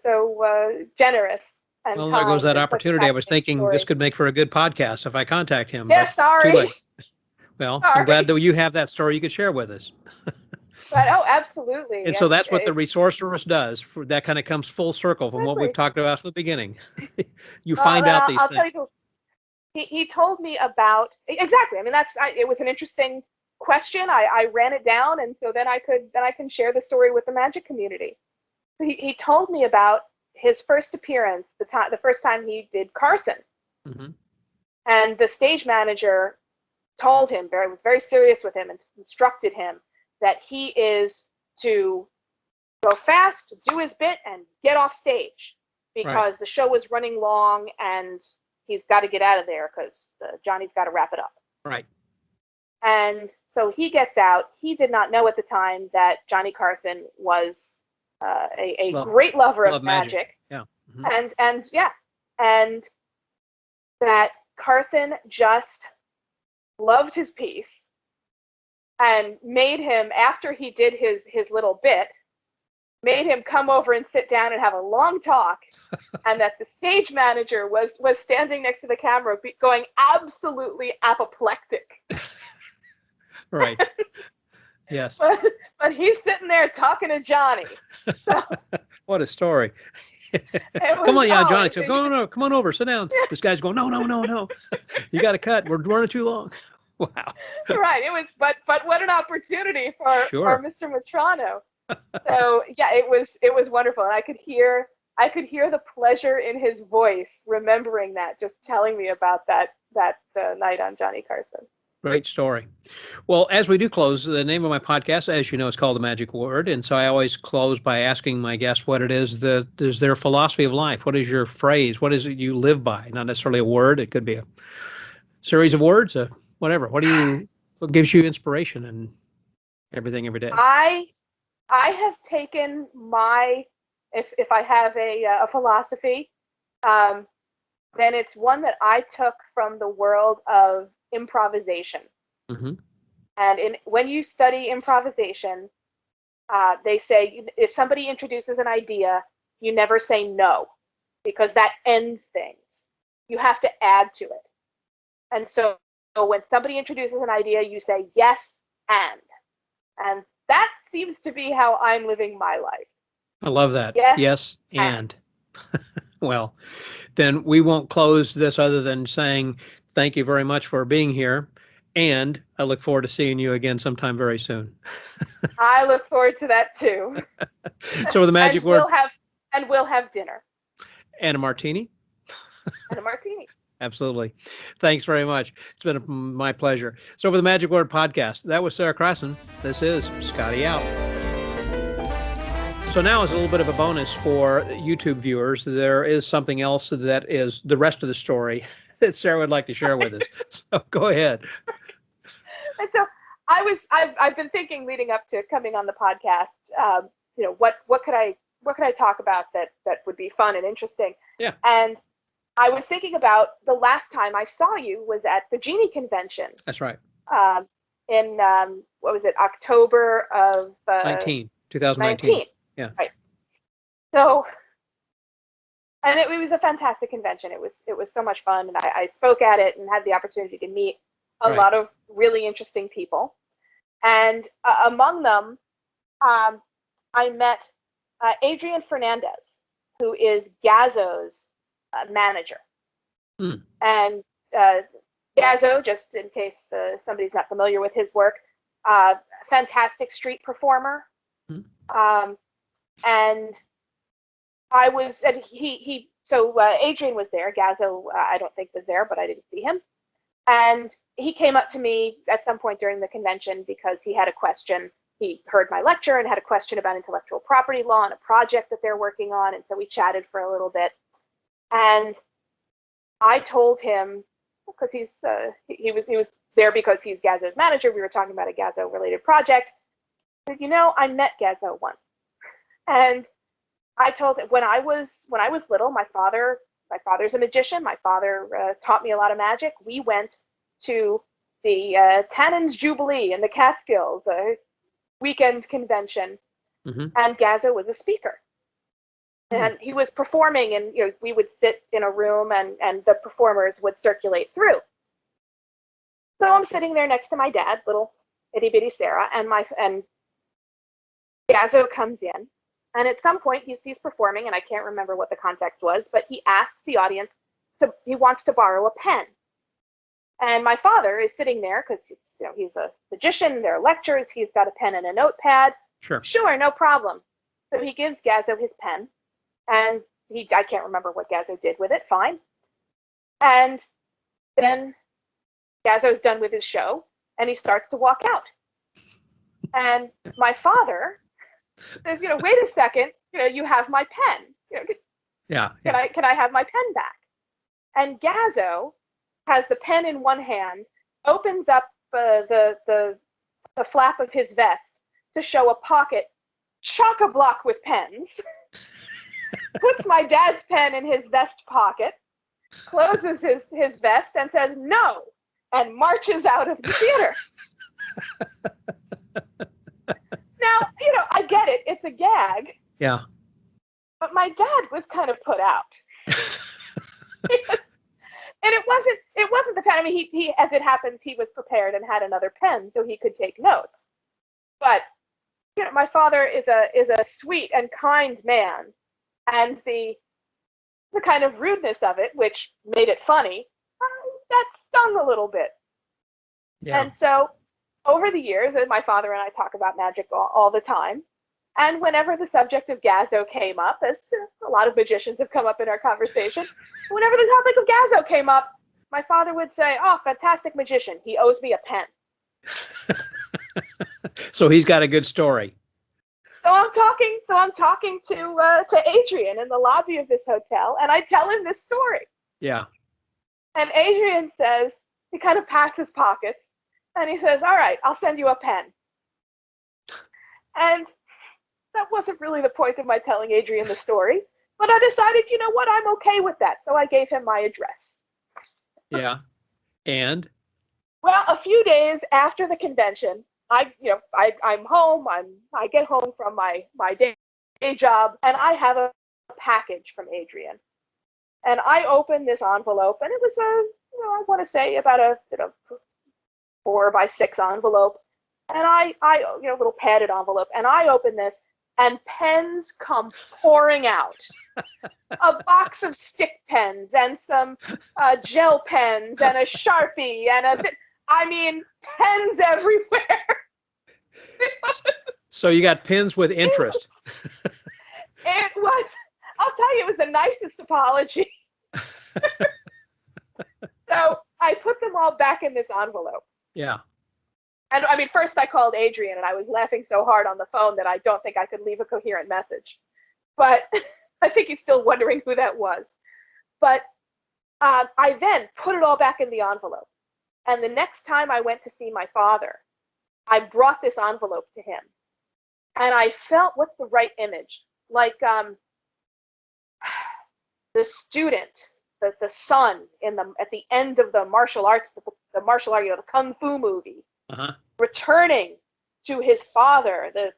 so generous. And well, there goes that opportunity. I was thinking this could make for a good podcast if I contact him. Yeah, sorry. Too late. Well, sorry. I'm glad that you have that story you could share with us. But absolutely. And so that's what the Resourceress does. That kind of comes full circle from what we've talked about from the beginning. You find out these things. Tell you, he told me about exactly. I mean, it was an interesting question. I ran it down, and so then I can share the story with the magic community. He told me about his first appearance, the first time he did Crasson, and the stage manager told him, was very serious with him, and instructed him that he is to go fast, do his bit, and get off stage, because the show is running long and he's got to get out of there because Johnny's got to wrap it up. Right. And so he gets out. He did not know at the time that Johnny Crasson was a great lover of magic. Yeah. And that Crasson just loved his piece and made him, after he did his little bit, made him come over and sit down and have a long talk. And that the stage manager was standing next to the camera going absolutely apoplectic. Right. Yes. But he's sitting there talking to Johnny. So, what a story. Come on, Johnny. So, no, come on over, sit down. This guy's going, no. You got to cut. We're running too long. Wow. Right. It was, but what an opportunity for Mr. Matrano. So it was wonderful, and I could hear the pleasure in his voice, remembering that, just telling me about that night on Johnny Carson. Great story. Well, as we do close, the name of my podcast, as you know, is called The Magic Word. And so I always close by asking my guests what it is that is their philosophy of life. What is your phrase? What is it you live by? Not necessarily a word. It could be a series of words, whatever. What gives you inspiration and everything every day? I have taken if I have a philosophy, then it's one that I took from the world of improvisation. And when you study improvisation, they say if somebody introduces an idea, you never say no, because that ends things. You have to add to it. And so when somebody introduces an idea, you say yes and that seems to be how I'm living my life. I love that. Yes and. Well, then we won't close this other than saying thank you very much for being here, and I look forward to seeing you again sometime very soon. I look forward to that too. So with the magic word, we'll have dinner and a martini. And a martini. Absolutely. Thanks very much. It's been my pleasure. So for the Magic Word Podcast, that was Sara Crasson. This is Scotty out. So now is a little bit of a bonus for YouTube viewers. There is something else that is the rest of the story that Sara would like to share with us. So go ahead. And so I've been thinking leading up to coming on the podcast, what could I talk about that would be fun and interesting? Yeah. And I was thinking about the last time I saw you was at the Genie Convention. That's right. In what was it, October of 2019. Yeah. Right. So, and it was a fantastic convention. It was so much fun, and I spoke at it and had the opportunity to meet a lot of really interesting people. And among them, I met Adrian Fernandez, who is Gazzo's manager. And Gazzo, just in case somebody's not familiar with his work, fantastic street performer. And I was, and so Adrian was there. Gazzo, I don't think was there, but I didn't see him. And he came up to me at some point during the convention because he had a question. He heard my lecture and had a question about intellectual property law and a project that they're working on. And so we chatted for a little bit. And I told him, because he was there because he's Gazzo's manager. We were talking about a Gazzo related project. I said, I met Gazzo once. And I told him when I was little, my father's a magician. My father taught me a lot of magic. We went to the Tannins Jubilee in the Catskills, a weekend convention, and Gazzo was a speaker. And he was performing, and we would sit in a room, and the performers would circulate through. So I'm sitting there next to my dad, little itty bitty Sara, and Gazzo comes in. And at some point, he's performing, and I can't remember what the context was, but he asks the audience, he wants to borrow a pen. And my father is sitting there, because he's a magician, there are lectures, he's got a pen and a notepad. Sure, no problem. So he gives Gazzo his pen, and I can't remember what Gazzo did with it, fine. And then Gazzo's done with his show, and he starts to walk out. And my father says, wait a second, you have my pen. Can I have my pen back? And Gazzo has the pen in one hand, opens up the flap of his vest to show a pocket chock-a-block with pens, puts my dad's pen in his vest pocket, closes his vest and says, no, and marches out of the theater. Now, I get it. It's a gag. Yeah. But my dad was kind of put out. And it wasn't the pen. I mean, he as it happens, he was prepared and had another pen so he could take notes. But, my father is a sweet and kind man. And the kind of rudeness of it, which made it funny, that stung a little bit. Yeah. And so over the years, and my father and I talk about magic all the time, and whenever the subject of Gazzo came up, as a lot of magicians have come up in our conversation, whenever the topic of Gazzo came up, my father would say, oh, fantastic magician, he owes me a pen. So he's got a good story. So I'm talking to Adrian in the lobby of this hotel, and I tell him this story. Yeah. And Adrian says, he kind of pats his pockets, and he says, all right, I'll send you a pen. And that wasn't really the point of my telling Adrian the story, but I decided, you know what, I'm okay with that. So I gave him my address. Yeah. And? Well, a few days after the convention, I'm home. I get home from my day job, and I have a package from Adrian. And I open this envelope, and it was I want to say about a 4x6 envelope, and I little padded envelope, and I open this, and pens come pouring out. A box of stick pens and some gel pens and a Sharpie and pens everywhere. So you got pens with interest. It was, I'll tell you, it was the nicest apology. So I put them all back in this envelope. Yeah. And first I called Adrian, and I was laughing so hard on the phone that I don't think I could leave a coherent message. But I think he's still wondering who that was. But I then put it all back in the envelope. And the next time I went to see my father, I brought this envelope to him. And I felt, what's the right image? Like the student, the son at the end of the martial arts, the martial art, the Kung Fu movie, returning to his father, the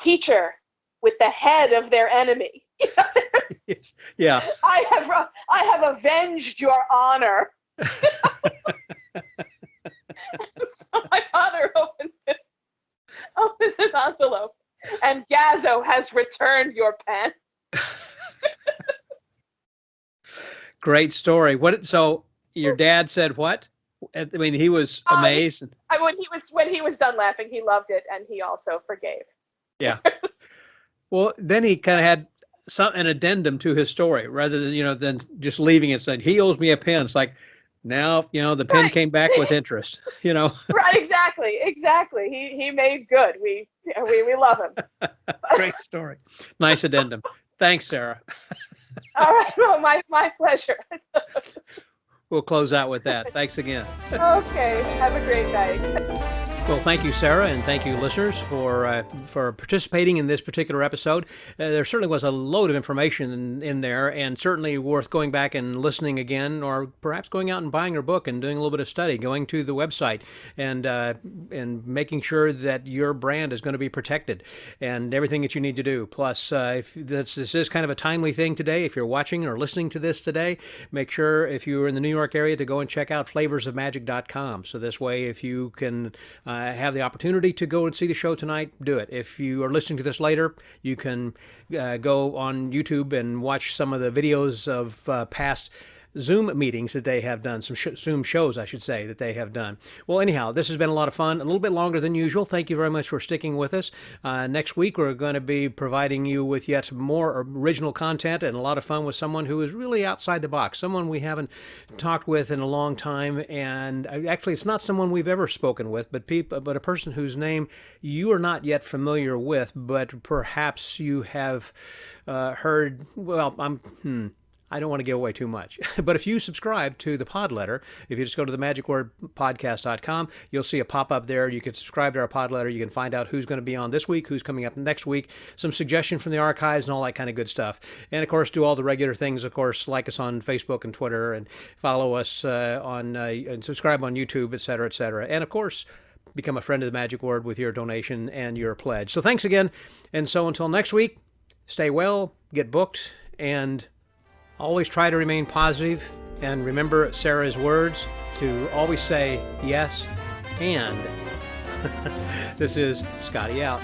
teacher, with the head of their enemy. Yeah. I have avenged your honor. So my father opens this envelope, and Gazzo has returned your pen. Great story. So your dad said what? I mean, he was amazed. When he was done laughing, he loved it, and he also forgave. Yeah. Well, then he kind of had an addendum to his story, rather than just leaving it saying he owes me a pen. It's like, now the pen came back with interest. Right. Exactly. He made good. We love him. Great story. Nice addendum. Thanks, Sara. All right. Well, my pleasure. We'll close out with that. Thanks again. Okay. Have a great night. Well, thank you, Sara, and thank you, listeners, for participating in this particular episode. There certainly was a load of information in there, and certainly worth going back and listening again, or perhaps going out and buying her book and doing a little bit of study, going to the website, and making sure that your brand is going to be protected, and everything that you need to do. Plus, if this is kind of a timely thing today, if you're watching or listening to this today, make sure, if you're in the New York area, to go and check out flavorsofmagic.com. So this way, if you can have the opportunity to go and see the show tonight, do it. If you are listening to this later, you can go on YouTube and watch some of the videos of past Zoom meetings that they have done, some Zoom shows, I should say, that they have done. Well, anyhow, this has been a lot of fun, a little bit longer than usual. Thank you very much for sticking with us. Next week, we're going to be providing you with yet more original content and a lot of fun with someone who is really outside the box, someone we haven't talked with in a long time. And actually, it's not someone we've ever spoken with, but a person whose name you are not yet familiar with, but perhaps you have heard. Well, I don't want to give away too much, but if you subscribe to the pod letter, if you just go to themagicwordpodcast.com, you'll see a pop-up there. You can subscribe to our pod letter. You can find out who's going to be on this week, who's coming up next week, some suggestion from the archives and all that kind of good stuff. And of course, do all the regular things. Of course, like us on Facebook and Twitter, and follow us and subscribe on YouTube, et cetera, et cetera. And of course, become a friend of the Magic Word with your donation and your pledge. So thanks again. And so until next week, stay well, get booked, and always try to remain positive, and remember Sara's words to always say yes and. This is Scotty out.